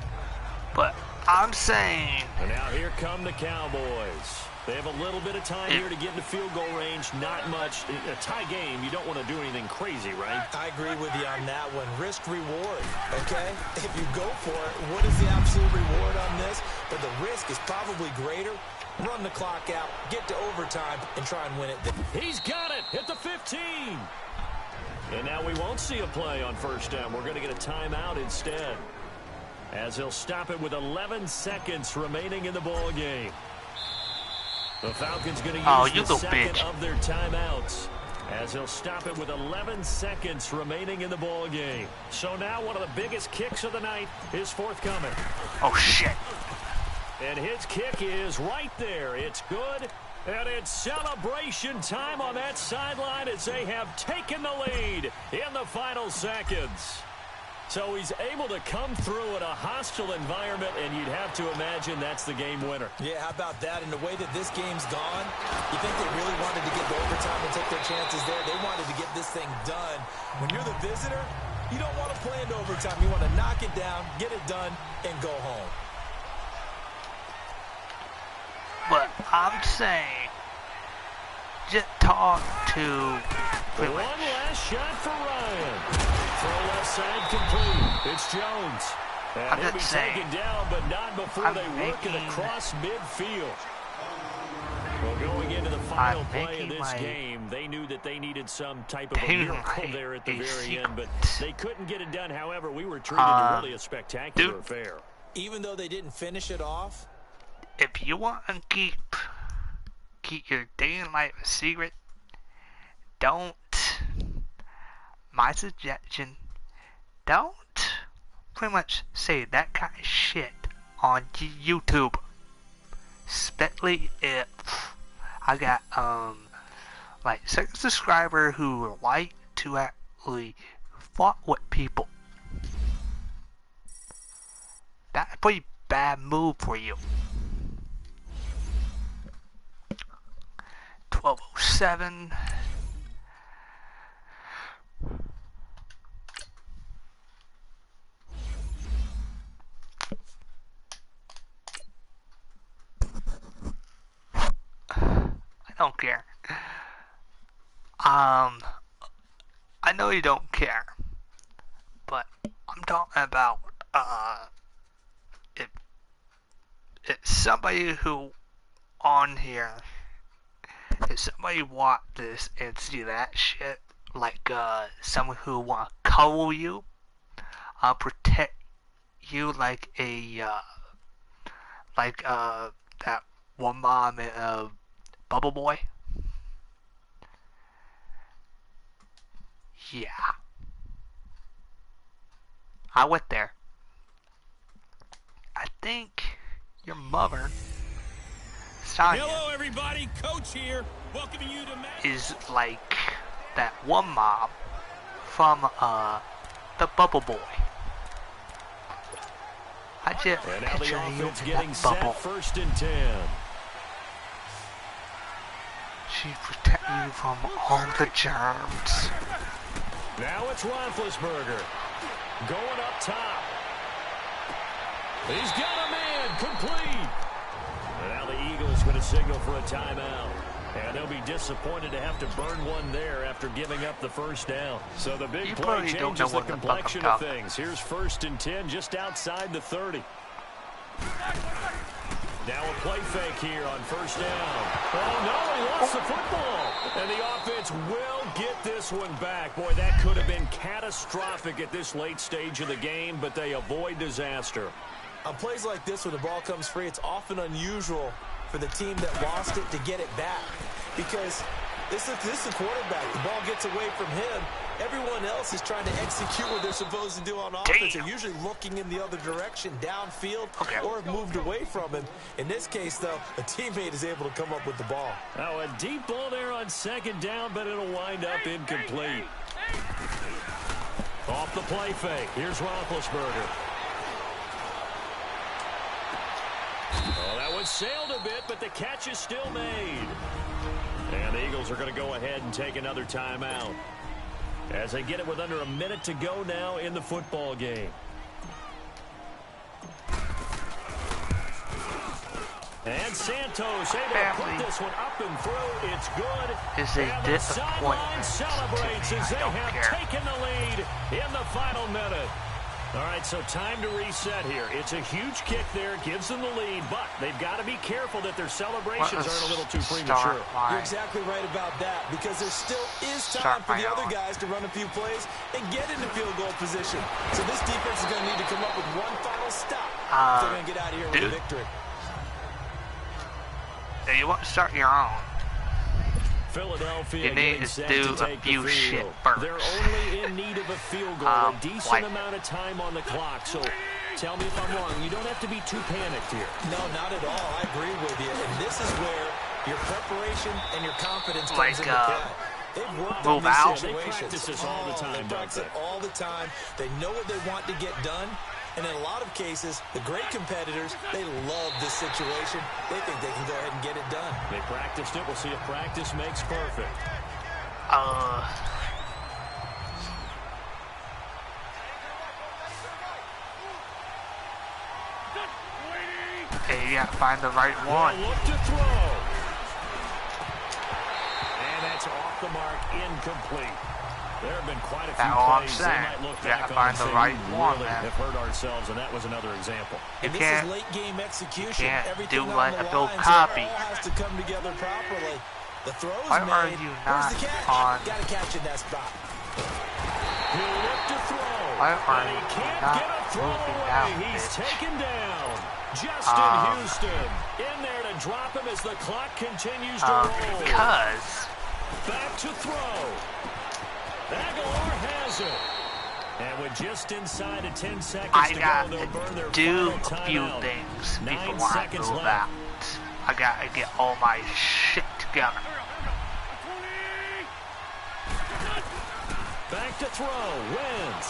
But I'm saying... And now here come the Cowboys. They have a little bit of time here to get into field goal range. Not much. A tie game, you don't want to do anything crazy, right? I agree with you on that one. Risk reward, okay? If you go for it, what is the absolute reward on this? But the risk is probably greater. Run the clock out, get to overtime, and try and win it. He's got it at the 15. And now we won't see a play on first down. We're going to get a timeout instead, as he'll stop it with 11 seconds remaining in the ball game. The Falcons going to use the second of their timeouts as he'll stop it with 11 seconds remaining in the ball game. So now one of the biggest kicks of the night is forthcoming. Oh, shit. And his kick is right there. It's good. And it's celebration time on that sideline as they have taken the lead in the final seconds. So he's able to come through in a hostile environment, and you'd have to imagine that's the game winner. Yeah, how about that? And the way that this game's gone, you think they really wanted to get to overtime and take their chances there. They wanted to get this thing done. When you're the visitor, you don't want to play into overtime. You want to knock it down, get it done, and go home. But I'm saying, just talk to... One last shot for Ryan. Throw left side complete. It's Jones. And he'll be taken down, but not before they work it across midfield. Well, going into the final play of this game, they knew that they needed some type of a miracle there at the very end, but they couldn't get it done. However, we were treated to really a spectacular affair. Even though they didn't finish it off, if you want to keep your day in life a secret, don't. My suggestion, don't pretty much say that kind of shit on YouTube. Especially if I got like 6 subscribers who like to actually fuck with people. That's a pretty bad move for you. 12:07. I don't care. I know you don't care, but I'm talking about if somebody who on here, if somebody watch this and see that shit, like someone who want to cover you, I'll protect you like a that one mom in Bubble Boy. Yeah, I went there. I think your mother, Sonya, hello everybody, Coach here, welcoming you to is like that one mom from the Bubble Boy. I just picture you in that bubble. First and 10. She protect you from all the germs. Now it's Roethlisberger going up top. He's got a man complete. And now the Eagles going to signal for a timeout. And they'll be disappointed to have to burn one there after giving up the first down. So the big play changes the complexion of things. Here's first and 10 just outside the 30. Now a play fake here on first down. Oh, no, he lost the football. And the offense will get this one back. Boy, that could have been catastrophic at this late stage of the game, but they avoid disaster. On plays like this where the ball comes free, it's often unusual for the team that lost it to get it back. Because this is the quarterback. The ball gets away from him. Everyone else is trying to execute what they're supposed to do on offense. They're usually looking in the other direction, downfield, or have moved away from him. In this case, though, a teammate is able to come up with the ball. Now a deep ball there on second down, but it'll wind up incomplete. Off the play fake. Here's Roethlisberger. Oh, that one sailed a bit, but the catch is still made. And the Eagles are going to go ahead and take another timeout as they get it with under a minute to go now in the football game. And Santos able to put this one up and through. It's good. And the sideline celebrates as they have taken the lead in the final minute. All right, so time to reset here. It's a huge kick there. Gives them the lead, but they've got to be careful that their celebrations aren't a little too premature. You're exactly right about that, because there still is time for the other guys to run a few plays and get into field goal position. So this defense is going to need to come up with one final stop if they're going to get out of here with a victory. You want to start your own. Philadelphia You need getting to set do to a take the few shit field. first. They're only in need of a field goal, a decent like amount of time on the clock. So tell me if I'm wrong. You don't have to be too panicked here. No, not at all. I agree with you. And this is where your preparation and your confidence comes into play. They've worked on these situations. They practice this all the time, they practice it all the time. They know what they want to get done. And in a lot of cases, the great competitors, they love this situation. They think they can go ahead and get it done. They practiced it. We'll see if practice makes perfect. Hey, you gotta find the right one. Look to throw. And that's off the mark, incomplete. There have been quite a few plays they might look back on and say, we really have hurt ourselves, and that was another example. And this is late game execution. You can't Everything do on like the a Bill line, Copy. so it all has to come together properly. The throw's Why made. are you Where's not the catch? on? Got to catch in that spot. He'll look to throw. Why are And he you can't not get a throw moving away. out, He's bitch? taken down. Justin Houston in there to drop him as the clock continues to roll. Because Back to throw. Aguilar has it. And with just inside of 10 seconds I to go, got they'll burn their to do final a few timeout. things 9 before I seconds move left. out. I gotta get all my shit together. Back to throw. Wins.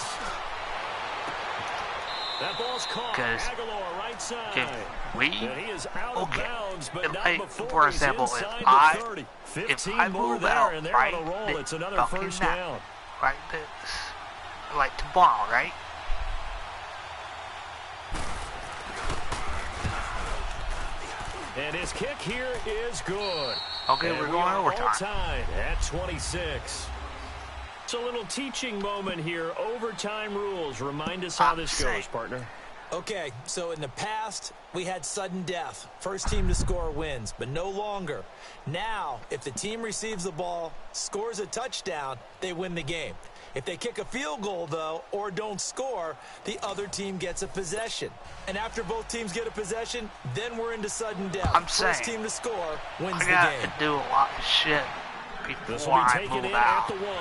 That ball's caught. Aguilar right side. And he is out of bounds, but not before for he's example, inside if the 30. if 15 I more move there, out and they're right on a roll. It's another fucking first now, down. right this, like tomorrow, right? And his kick here is good. Okay, and we're we going are overtime. all tied at 26. It's a little teaching moment here. Overtime rules. Remind us how this goes, partner. Okay, so in the past, we had sudden death. First team to score wins, but no longer. Now, if the team receives the ball, scores a touchdown, they win the game. If they kick a field goal, though, or don't score, the other team gets a possession. And after both teams get a possession, then we're into sudden death. I'm saying, first team to score wins the I game. got to do a lot of shit This before will be I taken move in out. at the 1.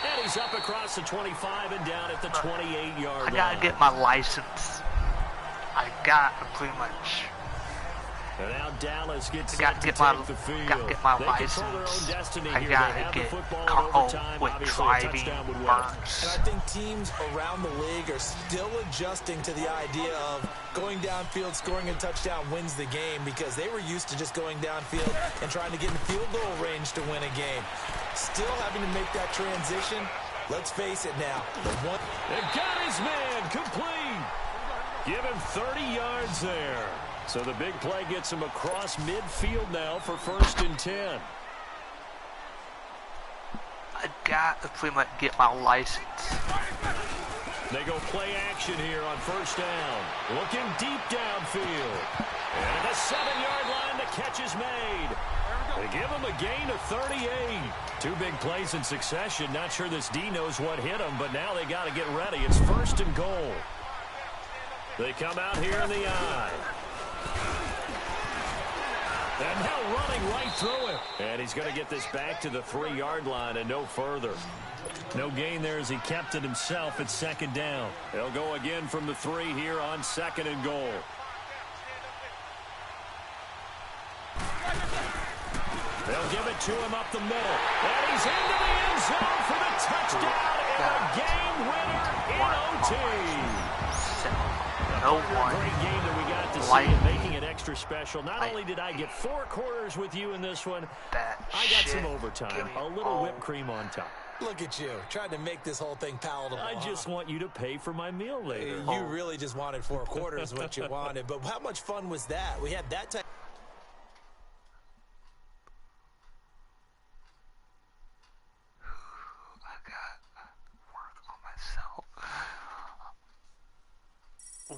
And he's up across the 25 and down at the 28-yard line. I gotta get my license. I got to pretty much. And now Dallas gets I set to gotta take the field. gotta get my They license. control their own destiny I here. gotta They have get the football in carl overtime. with Obviously, a driving touchdown would win. burns. And I think teams around the league are still adjusting to the idea of going downfield, scoring a touchdown wins the game, because they were used to just going downfield and trying to get in field goal range to win a game. Still having to make that transition. Let's face it now. They've got his man complete. Give him 30 yards there. So the big play gets him across midfield now for 1st and 10. I got to pretty much get my license. They go play action here on 1st down. Looking deep downfield. And at the 7-yard line, the catch is made. They give him a gain of 38. 2 big plays in succession. Not sure this D knows what hit him, but now they got to get ready. It's 1st and goal. They come out here in the eye. And now running right through him. And he's going to get this back to the 3-yard line and no further. No gain there as he kept it himself at 2nd down. They'll go again from the 3 here on 2nd and goal. They'll give it to him up the middle. And he's into the end zone for the touchdown and a game winner in OT. Great game that we got to see and making it extra special. Not only did I get 4 quarters with you in this one, I got some overtime. A little whipped cream on top. Look at you, trying to make this whole thing palatable. I just want you to pay for my meal later. You really just wanted 4 quarters what you wanted, but how much fun was that? We had that type.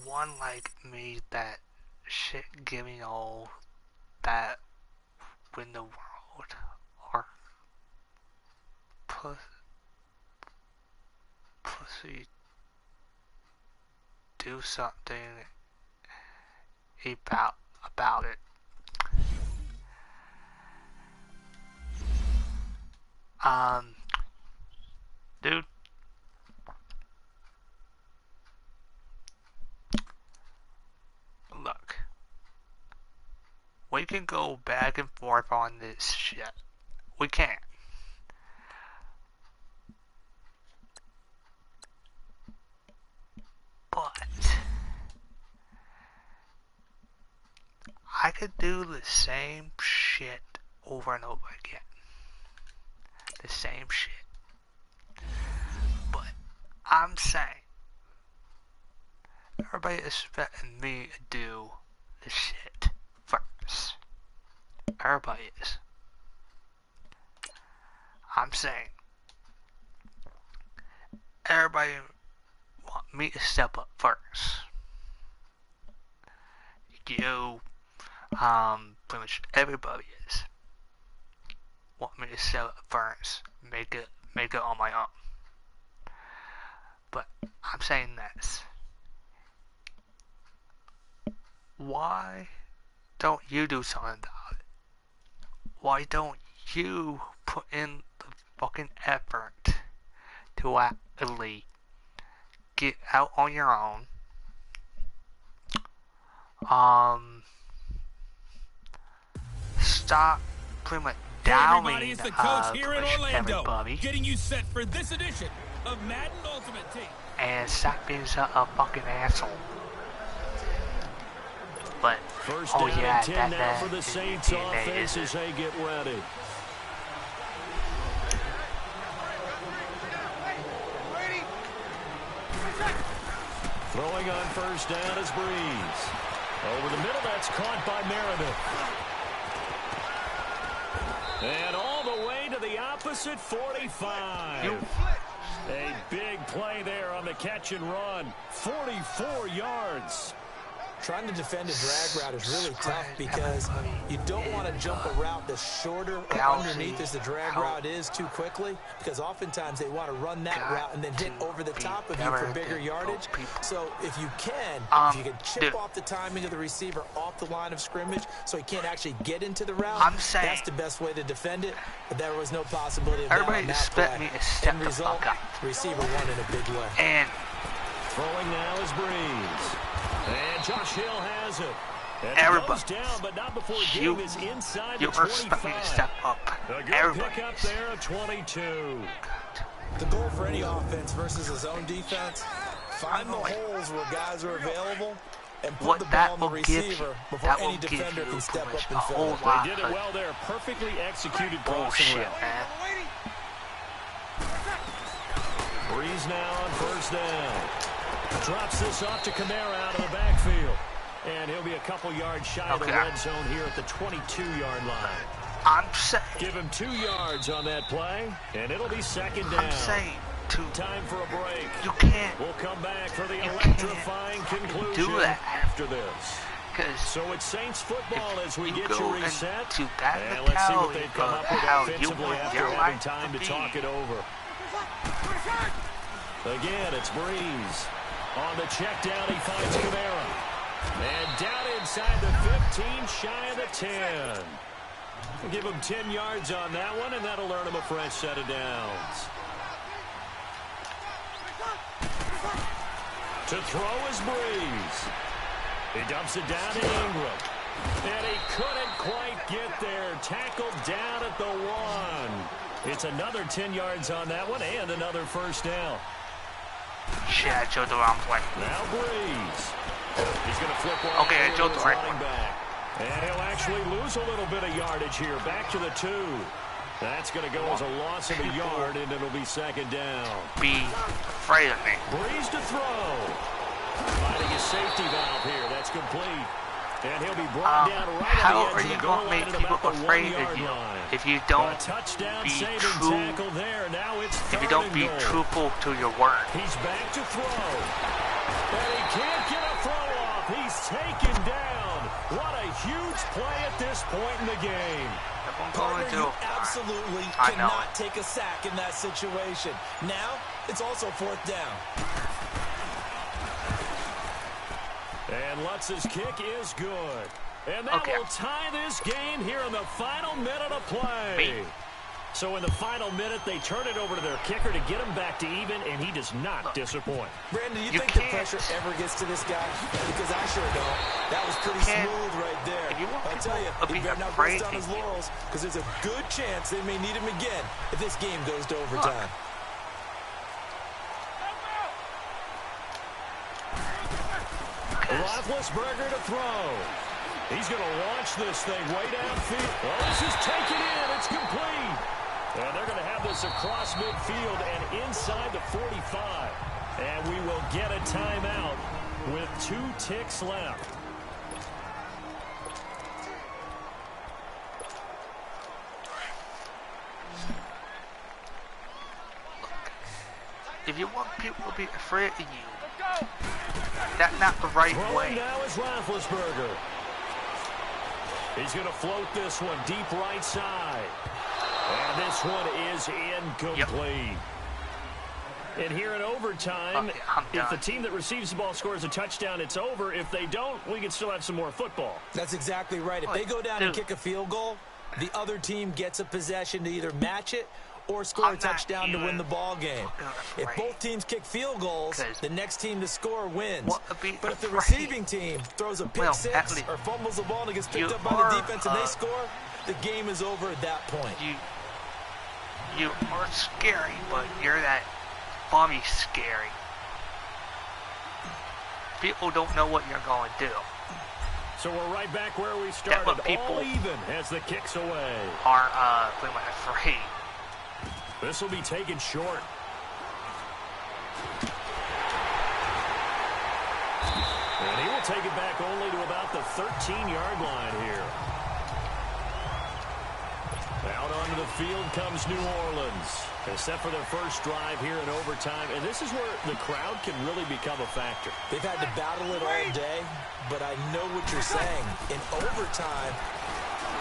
One like me that shit giving all that win the world or pussy do something about it. Dude. Look. We can go back and forth on this shit. We can. But I could do the same shit over and over again. The same shit. But I'm saying everybody is expecting me to do the shit first. Everybody is. I'm saying everybody want me to step up first. You, pretty much everybody is want me to step up first. Make it on my own. But I'm saying this. Why don't you do something about it? Why don't you put in the fucking effort to actually get out on your own? Stop pretty much downing everybody, it's the coach here in Orlando, everybody, getting you set for this edition of Madden Ultimate Team. and stop being a fucking asshole. But First oh down yeah, and 10 now that for the is Saints DNA, offense isn't as it? they get ready. Throwing on first down is Breeze. Over the middle, that's caught by Meredith. And all the way to the opposite 45. A big play there on the catch and run. 44 yards. Trying to defend a drag route is really tough because you don't want to jump a route that's shorter or underneath as the drag route is too quickly, because oftentimes they want to run that route and then hit over the top of you for bigger yardage. So if you can chip off the timing of the receiver off the line of scrimmage so he can't actually get into the route, that's the best way to defend it. But there was no possibility of that on that play. End result, receiver won in a big way. And throwing now is Breeze. And Josh Hill has it. And everybody, goes down, but not before getting this inside the 25. You expect me to step up. A good pick up there at 22. The goal for any offense versus his own defense, find the holes where guys are available and put the ball on the receiver before any defender can step up and fill it. They did it well there. Perfectly executed crossing route. Breeze now on first down. Drops this off to Kamara out of the backfield. And he'll be a couple yards shy of the red zone here at the 22-yard line. I'm saying, give him 2 yards on that play, and it'll be second down. I'm saying, time for a break. You can't. We'll come back for the electrifying conclusion do that after this. So it's Saints football as we get you reset. And let's see what they've come up with offensively after having time to talk it over. Again, it's Breeze. On the check down, he finds Kamara. And down inside the 15, shy of the 10. We'll give him 10 yards on that one, and that'll earn him a fresh set of downs. To throw is Breeze. He dumps it down to Ingram. And he couldn't quite get there. Tackled down at the 1. It's another 10 yards on that one, and another first down. Shit, I chose the wrong play. Now Breeze. He's going to flip one. Okay, I chose the right one. And he'll actually lose a little bit of yardage here. Back to the 2. That's going to go as a loss of a yard, and it'll be second down. Be afraid of me. Breeze to throw. Finding a safety valve here. That's complete. And he'll be brought down right how on the edge are you of the goal going to line make people afraid of you if you don't be true? If you don't be truthful to your word. He's back to throw. And he can't get a throw off. He's taken down. What a huge play at this point in the game. Partner, you absolutely cannot take a sack in that situation. Now, it's also fourth down. And Lutz's kick is good. And that will tie this game here in the final minute of play. So in the final minute, they turn it over to their kicker to get him back to even, and he does not disappoint. Brandon, do you think the pressure ever gets to this guy? Because I sure don't. That was pretty smooth right there. I'll tell you, he better not rest on his laurels, because there's a good chance they may need him again if this game goes to overtime. Roethlisberger to throw. He's going to launch this thing way downfield. Oh, this is taken in. It's complete. And they're going to have this across midfield and inside the 45. And we will get a timeout with 2 ticks left. If you want people to be afraid of you, that's not the right way. Now is Roethlisberger. He's going to float this one deep right side. And this one is incomplete. And here in overtime, if the team that receives the ball scores a touchdown, it's over. If they don't, we can still have some more football. That's exactly right. If they go down and kick a field goal, the other team gets a possession to either match it or score a touchdown to win the ball game. If both teams kick field goals, the next team to score wins. But if the receiving team throws a pick six or fumbles the ball and it gets picked up by the defense and they score, the game is over at that point. You are scary, but you're that bummy scary. People don't know what you're going to do. So we're right back where we started, all even as the kick's away. Are pretty much afraid. This will be taken short. And he will take it back only to about the 13-yard line here. Out onto the field comes New Orleans. They set for their first drive here in overtime, and this is where the crowd can really become a factor. They've had to battle it all day, but I know what you're saying. In overtime,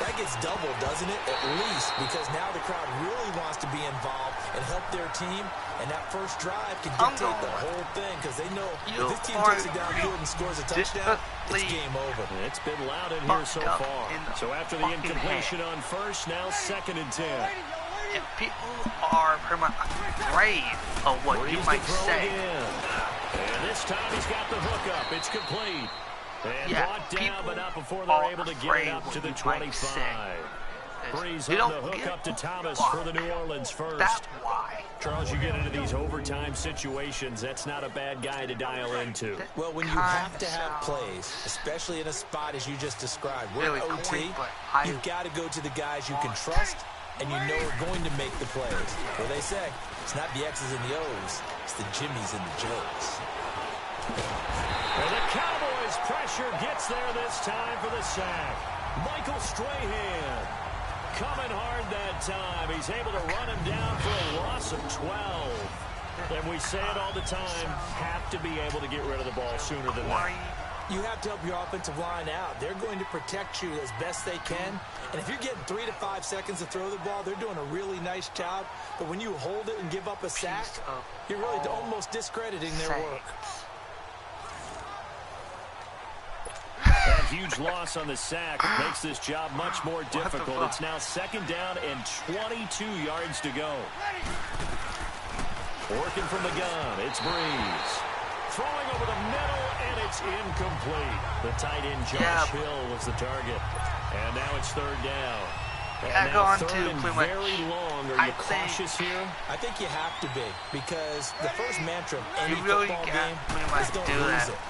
that gets doubled, doesn't it? At least, because now the crowd really wants to be involved and help their team, and that first drive can dictate the whole thing, because they know if this team takes it downfield and scores a touchdown, it's game over. It's been loud in here so far. So after the incompletion on first, now 2nd and 10. And people are pretty much afraid of what you might say. And this time he's got the hook up. It's complete. And brought down, but not before they're able to get it up to the 25. Breeze on the hook up to Thomas for the New Orleans first. That's why. Charles, you get into these overtime situations, that's not a bad guy to dial into. Well, when you have to have plays, especially in a spot as you just described, we're OT, you've got to go to the guys you can trust and you know are going to make the plays. Well, they say, it's not the X's and the O's, it's the Jimmies and the Joes. And the Cowboys' pressure gets there this time for the sack. Michael Strahan coming hard that time. He's able to run him down for a loss of 12. And we say it all the time, have to be able to get rid of the ball sooner than that. You have to help your offensive line out. They're going to protect you as best they can. And if you're getting 3 to 5 seconds to throw the ball, they're doing a really nice job. But when you hold it and give up a sack, you're really almost discrediting their work. That huge loss on the sack makes this job much more difficult. It's now 2nd down and 22 yards to go. Working from the gun, it's Breeze. Throwing over the middle, and it's incomplete. The tight end, Josh Hill, was the target. And now it's 3rd down. And now 3rd and very long. Are you cautious here? I think you have to be, because the first mantra of any football game is don't lose it.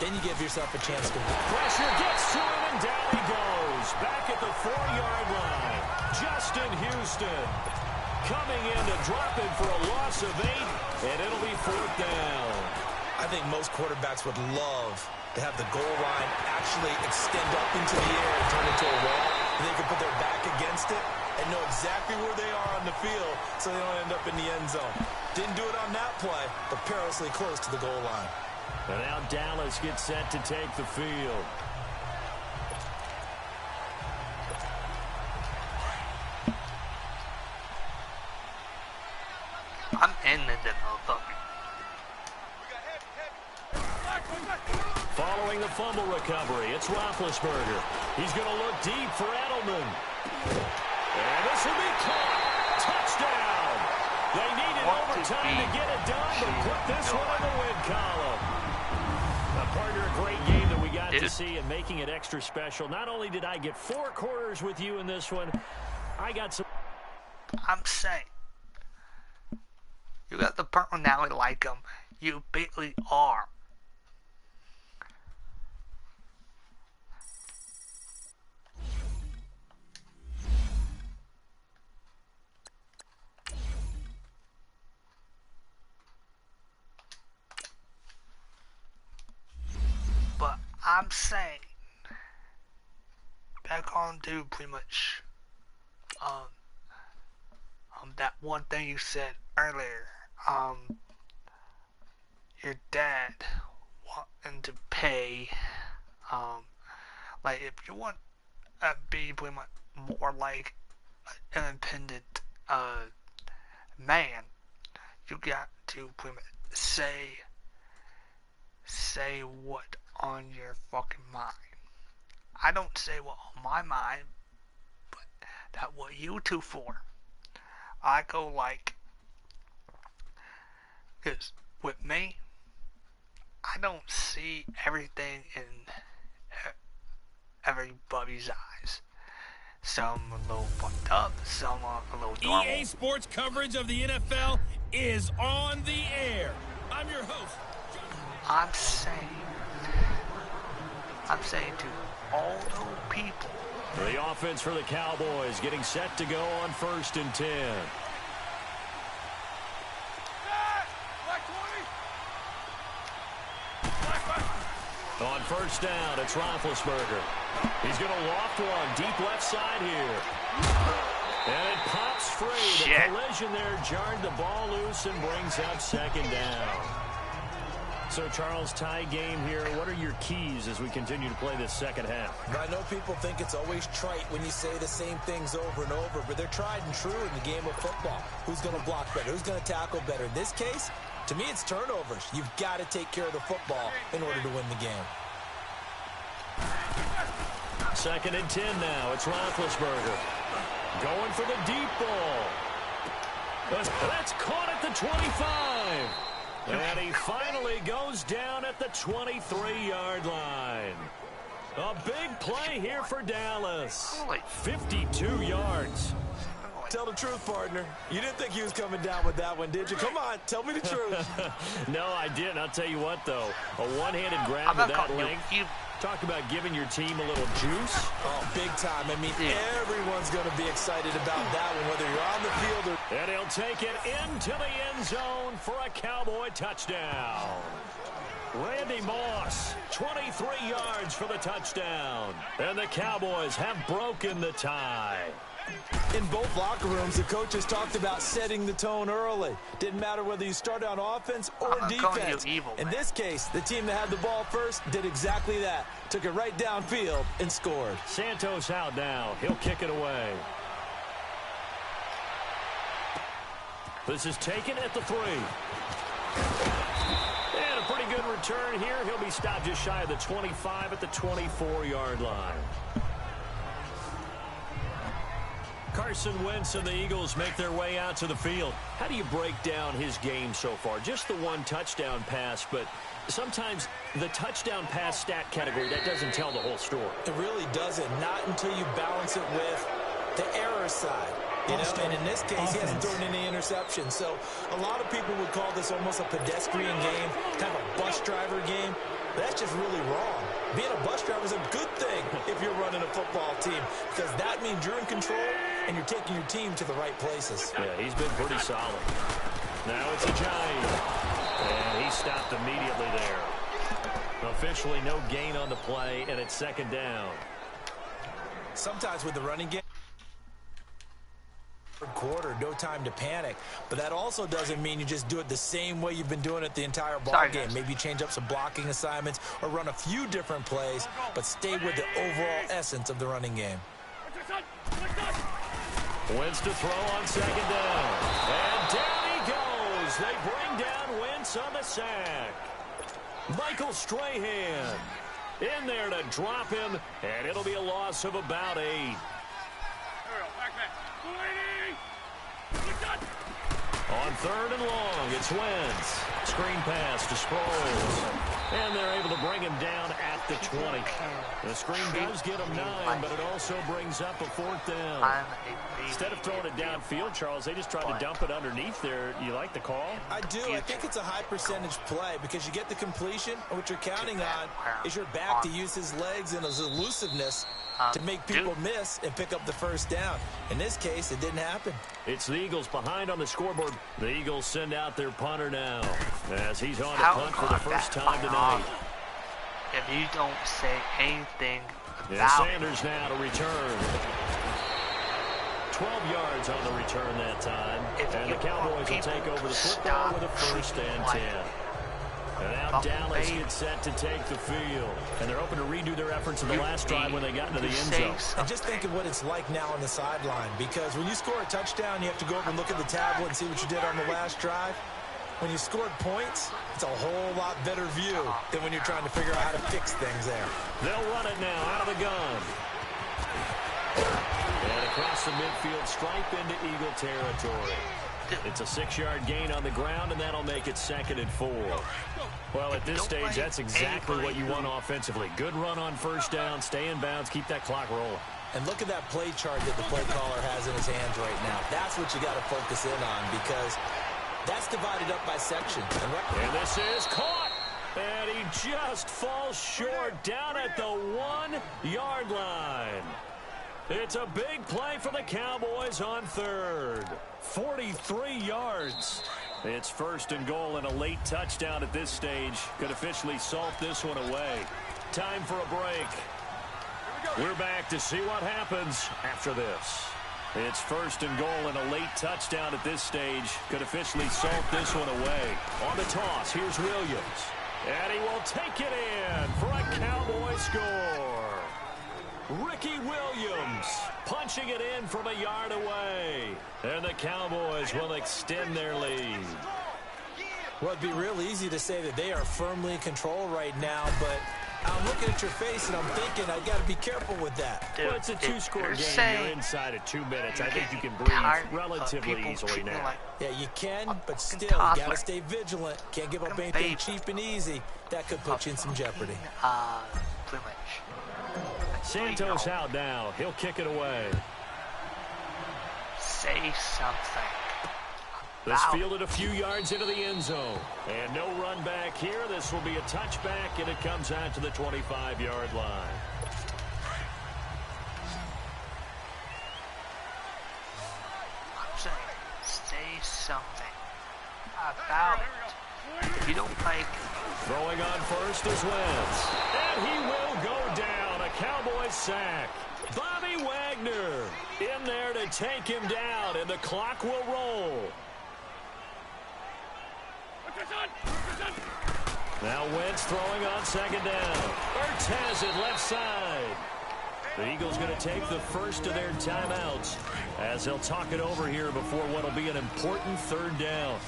Then you give yourself a chance to win. Pressure gets to him, and down he goes. Back at the 4-yard line. Justin Houston coming in to drop him for a loss of 8, and it'll be 4th down. I think most quarterbacks would love to have the goal line actually extend up into the air and turn into a wall. And they can put their back against it and know exactly where they are on the field so they don't end up in the end zone. Didn't do it on that play, but perilously close to the goal line. And now Dallas gets set to take the field. I'm in the motherfucker. Following the fumble recovery, it's Roethlisberger. He's going to look deep for Edelman. And this will be caught. They needed overtime to get it done, but put this one in the win column. Partner, a great game that we got to see and making it extra special. Not only did I get 4 quarters with you in this one, I got some... I'm saying, you got the personality like him. You basically are. But I'm saying, back on to pretty much, that one thing you said earlier, your dad wanting to pay, like if you want to be pretty much more like an independent, man, you got to pretty much say what on your fucking mind. I don't say what on my mind, but that what you two for. I go like, because with me, I don't see everything in everybody's eyes. Some a little fucked up, some are a little normal. EA Sports coverage of the NFL is on the air. I'm your host. I'm saying to all those people. The offense for the Cowboys getting set to go on 1st and 10. On 1st down, it's Roethlisberger. He's going to loft one deep left side here. And it pops free. The collision there jarred the ball loose and brings up 2nd down. So, Charles, tie game here. What are your keys as we continue to play this second half? I know people think it's always trite when you say the same things over and over, but they're tried and true in the game of football. Who's going to block better? Who's going to tackle better? In this case, to me, it's turnovers. You've got to take care of the football in order to win the game. 2nd and 10 now. It's Roethlisberger. Going for the deep ball. That's caught at the 25. And he finally goes down at the 23-yard line. A big play here for Dallas. 52 yards. Tell the truth, partner. You didn't think he was coming down with that one, did you? Come on, tell me the truth. No, I didn't. I'll tell you what, though. A one-handed grab with that length. Talk about giving your team a little juice. Oh, big time. I mean, everyone's going to be excited about that one, whether you're on the field or... And he'll take it into the end zone for a Cowboy touchdown. Randy Moss, 23 yards for the touchdown. And the Cowboys have broken the tie. In both locker rooms, the coaches talked about setting the tone early. Didn't matter whether you started on offense or defense. In this case, the team that had the ball first did exactly that. Took it right downfield and scored. Santos out now. He'll kick it away. This is taken at the 3. And a pretty good return here. He'll be stopped just shy of the 25 at the 24-yard line. Carson Wentz and the Eagles make their way out to the field. How do you break down his game so far? Just the one touchdown pass, but sometimes the touchdown pass stat category, that doesn't tell the whole story. It really doesn't. Not until you balance it with the error side. You know, and in this case, he hasn't thrown any interceptions. So a lot of people would call this almost a pedestrian game, kind of a bus driver game. That's just really wrong. Being a bus driver is a good thing if you're running a football team, because that means you're in control and you're taking your team to the right places. Yeah, he's been pretty solid. Now it's a Giant. And he stopped immediately there. Officially no gain on the play, and it's 2nd down. Sometimes with the running game, third quarter, no time to panic. But that also doesn't mean you just do it the same way you've been doing it the entire ball game. Maybe change up some blocking assignments or run a few different plays, but stay with the overall essence of the running game. Wentz to throw on 2nd down. And down he goes. They bring down Wentz on the sack. Michael Strahan in there to drop him, and it'll be a loss of about 8. On 3rd and long, it's Wentz. Screen pass to Sproles. And they're able to bring him down at the 20. The screen does get him 9, but it also brings up a 4th down. Instead of throwing it downfield, Charles, they just tried to dump it underneath there. You like the call? I do. I think it's a high percentage play because you get the completion, and what you're counting on is your back to use his legs and his elusiveness to make people miss and pick up the 1st down. In this case, it didn't happen. It's the Eagles behind on the scoreboard. The Eagles send out their punter now as he's on to punt for the first time tonight. If you don't say anything about Sanders now to return. 12 yards on the return that time. And the Cowboys will take over the football with a 1st and 10. And now Dallas gets set to take the field. And they're open to redo their efforts in the last drive when they got into the end zone. And just think of what it's like now on the sideline. Because when you score a touchdown, you have to go over and look at the tablet and see what you did on the last drive. When you scored points, it's a whole lot better view than when you're trying to figure out how to fix things there. They'll run it now out of the gun. And across the midfield stripe into Eagle territory. It's a 6-yard gain on the ground, and that'll make it 2nd and 4. Well, at this stage, that's exactly what you want offensively. Good run on 1st down, stay in bounds, keep that clock rolling. And look at that play chart that the play caller has in his hands right now. That's what you got to focus in on because that's divided up by section. And this is caught. And he just falls short down at the 1-yard line. It's a big play for the Cowboys on 3rd. 43 yards. It's 1st and goal, and a late touchdown at this stage could officially salt this one away. Time for a break. We're back to see what happens after this. It's 1st and goal, and a late touchdown at this stage could officially salt this one away. On the toss, here's Williams. And he will take it in for a Cowboy score. Ricky Williams punching it in from a yard away. And the Cowboys will extend their lead. Well, it'd be real easy to say that they are firmly in control right now, but I'm looking at your face and I'm thinking I got to be careful with that. Well, it's a 2-score game. You're inside of 2 minutes. I think you can breathe relatively easily now. Yeah, you can, but still, you got to stay vigilant. Can't give up anything cheap and easy. That could put you in some jeopardy. Pretty much. Santos out now. He'll kick it away. Say something. This fielded a few yards into the end zone. And no run back here. This will be a touchback, and it comes out to the 25-yard line. I'm saying, say something about it. If you don't like... Throwing on 1st is Wentz. And he will go down. A Cowboy sack. Bobby Wagner in there to take him down, and the clock will roll. Now Wentz throwing on 2nd down. Ertz has it left side. The Eagles going to take the first of their timeouts as they'll talk it over here before what will be an important 3rd down.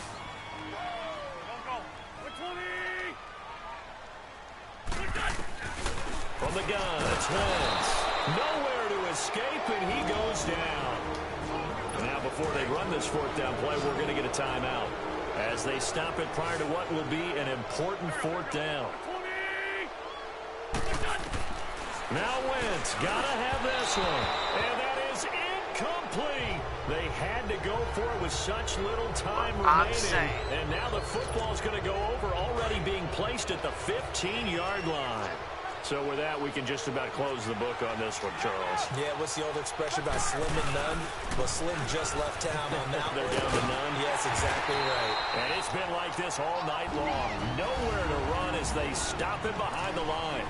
From the gun, it's Wentz. Nowhere to escape, and he goes down. Now before they run this 4th down play, we're going to get a timeout as they stop it prior to what will be an important 4th down. Now Wentz got to have this one, and that is incomplete. They had to go for it with such little time remaining, and now the football's going to go over, already being placed at the 15-yard line. So with that, we can just about close the book on this one, Charles. Yeah, what's the old expression about slim and none? Well, Slim just left town on that They're one. down to none. Yes, exactly right. And it's been like this all night long. Nowhere to run as they stop him behind the line.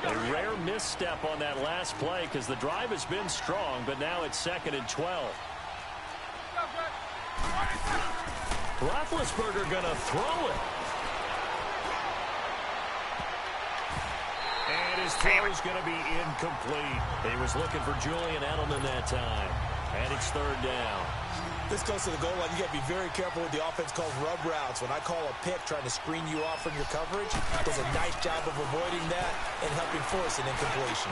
A rare misstep on that last play because the drive has been strong, but now it's 2nd and 12. Roethlisberger going to throw it. And his throw is going to be incomplete. He was looking for Julian Edelman that time. And it's 3rd down. This goes to the goal line. You got to be very careful with the offense calls rub routes. When I call a pick trying to screen you off from your coverage, does a nice job of avoiding that and helping force an incompletion.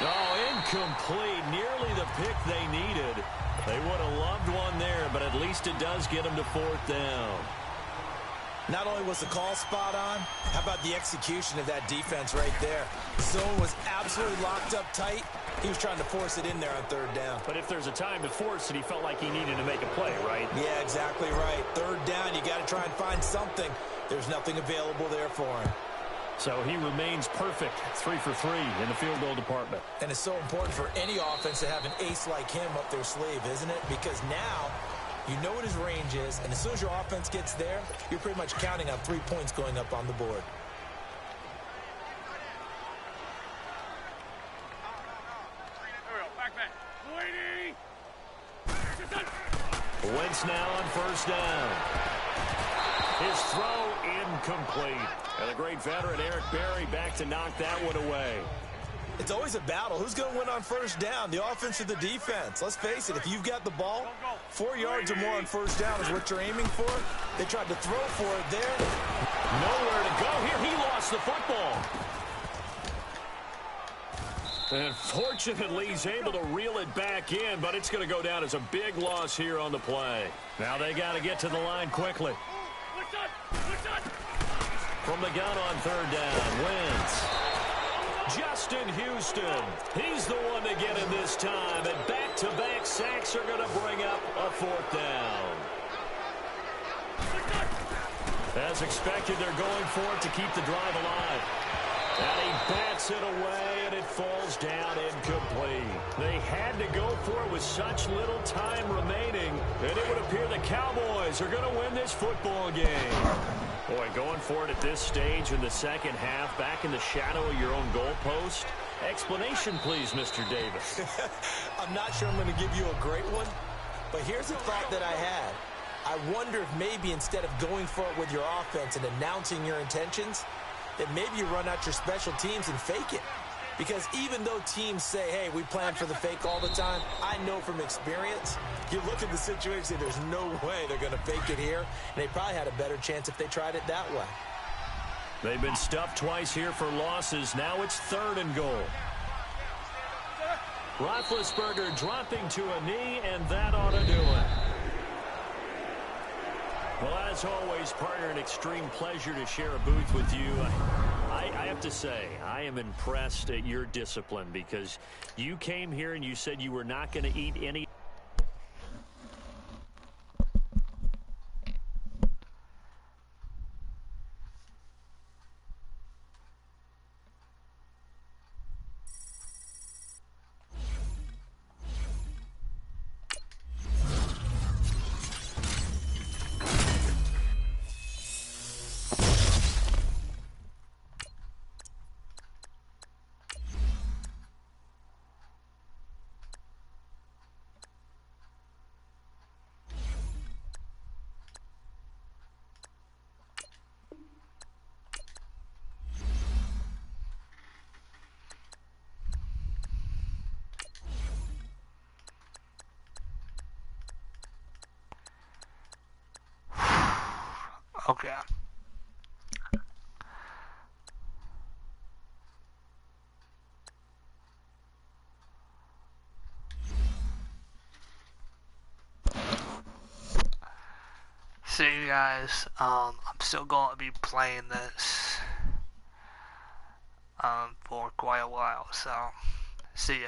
Oh, incomplete. Nearly the pick they needed. They would have loved one there, but at least it does get them to 4th down. Not only was the call spot on, how about the execution of that defense right there? Zone was absolutely locked up tight. He was trying to force it in there on 3rd down. But if there's a time to force it, he felt like he needed to make a play, right? Yeah, exactly right. 3rd down, you got to try and find something. There's nothing available there for him. So he remains perfect, 3 for 3 in the field goal department. And it's so important for any offense to have an ace like him up their sleeve, isn't it? Because now you know what his range is, and as soon as your offense gets there, you're pretty much counting on 3 points going up on the board. Wentz now on 1st down. His throw incomplete. And the great veteran Eric Berry back to knock that one away. It's always a battle. Who's going to win on 1st down, the offense or the defense? Let's face it, if you've got the ball, 4 yards or more on 1st down is what you're aiming for. They tried to throw for it there. Nowhere to go. Here he lost the football. And fortunately, he's able to reel it back in, but it's going to go down as a big loss here on the play. Now they got to get to the line quickly. From the gun on 3rd down, Wentz. Justin Houston. He's the one to get him this time, and back-to-back sacks are going to bring up a 4th down. As expected, they're going for it to keep the drive alive. And he bats it away, and it falls down incomplete. They had to go for it with such little time remaining, and it would appear the Cowboys are going to win this football game. Boy, going for it at this stage in the 2nd half, back in the shadow of your own goalpost. Explanation, please, Mr. Davis. I'm not sure I'm going to give you a great one, but here's a thought that I had. I wonder if maybe instead of going for it with your offense and announcing your intentions, that maybe you run out your special teams and fake it. Because even though teams say, hey, we plan for the fake all the time, I know from experience, you look at the situation and say there's no way they're going to fake it here. And they probably had a better chance if they tried it that way. They've been stuffed twice here for losses. Now it's 3rd and goal. Roethlisberger dropping to a knee, and that ought to do it. Well, as always, partner, an extreme pleasure to share a booth with you. I have to say, I am impressed at your discipline because you came here and you said you were not going to eat any. Okay. See you guys, I'm still going to be playing this for quite a while, so see ya.